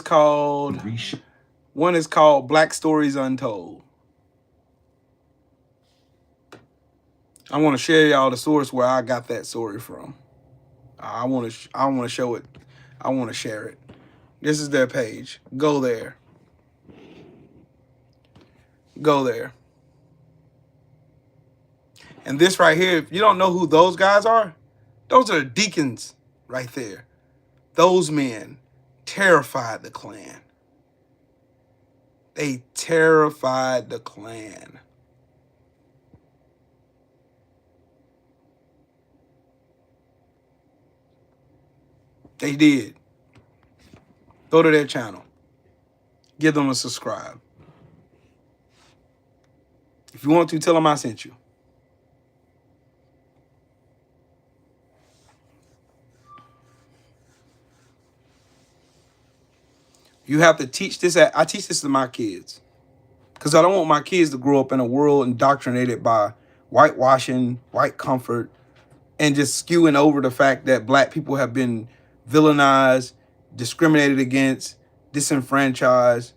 called Black Stories Untold. I want to share y'all the source where I got that story from. I want to show it. I want to share it. This is their page. Go there. Go there. And this right here, if you don't know who those guys are, those are the deacons right there. Those men terrified the Klan. They terrified the Klan. They did. Go to their channel. Give them a subscribe. If you want to, tell them I sent you. You have to teach this. I teach this to my kids because I don't want my kids to grow up in a world indoctrinated by whitewashing, white comfort, and just skewing over the fact that black people have been villainized, discriminated against, disenfranchised,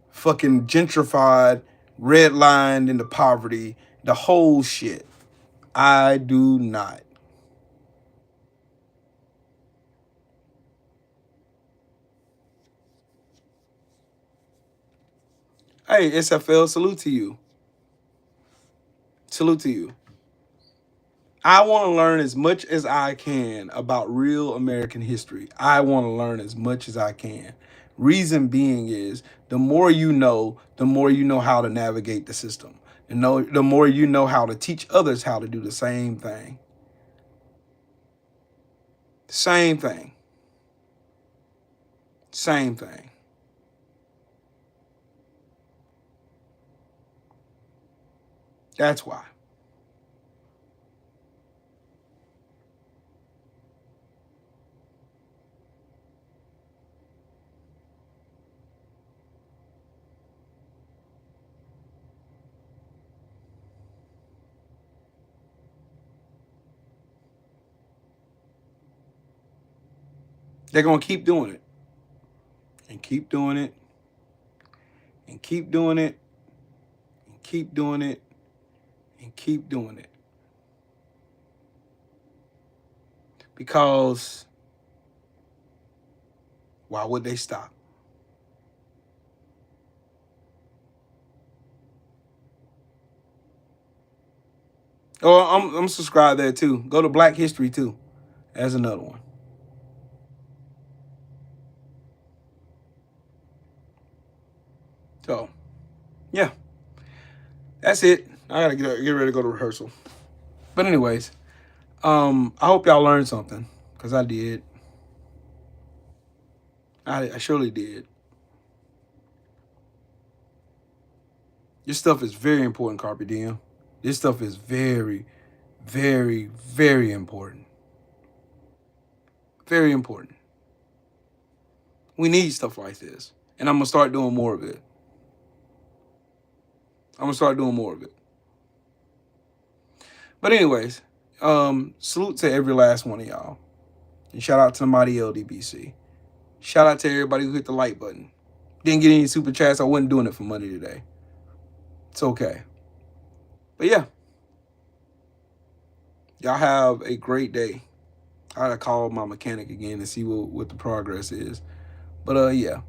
fucking gentrified, redlined into poverty, the whole shit. I do not. Hey, SFL, salute to you. Salute to you. I want to learn as much as I can about real American history. I want to learn as much as I can. Reason being is the more you know how to navigate the system. The more you know how to teach others how to do the same thing. Same thing. Same thing. That's why. They're going to keep doing it. And keep doing it. And keep doing it. And keep doing it. And keep doing it. Because why would they stop? Oh, I'm subscribed there too. Go to Black History too. As another one. So, yeah. That's it. I gotta get ready to go to rehearsal. But anyways, I hope y'all learned something. Because I did. I surely did. This stuff is very important, Carpe Diem. This stuff is very, very, very important. Very important. We need stuff like this. And I'm going to start doing more of it. But anyways, salute to every last one of y'all. And shout out to the mighty LDBC. Shout out to everybody who hit the like button. Didn't get any super chats. I wasn't doing it for money today. It's okay. But yeah. Y'all have a great day. I gotta call my mechanic again and see what the progress is. But yeah.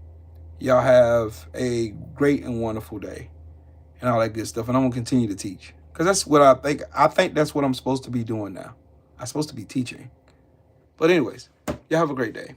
Y'all have a great and wonderful day. And all that good stuff. And I'm gonna continue to teach. Because that's what I think. I think that's what I'm supposed to be doing now. I'm supposed to be teaching. But anyways, y'all have a great day.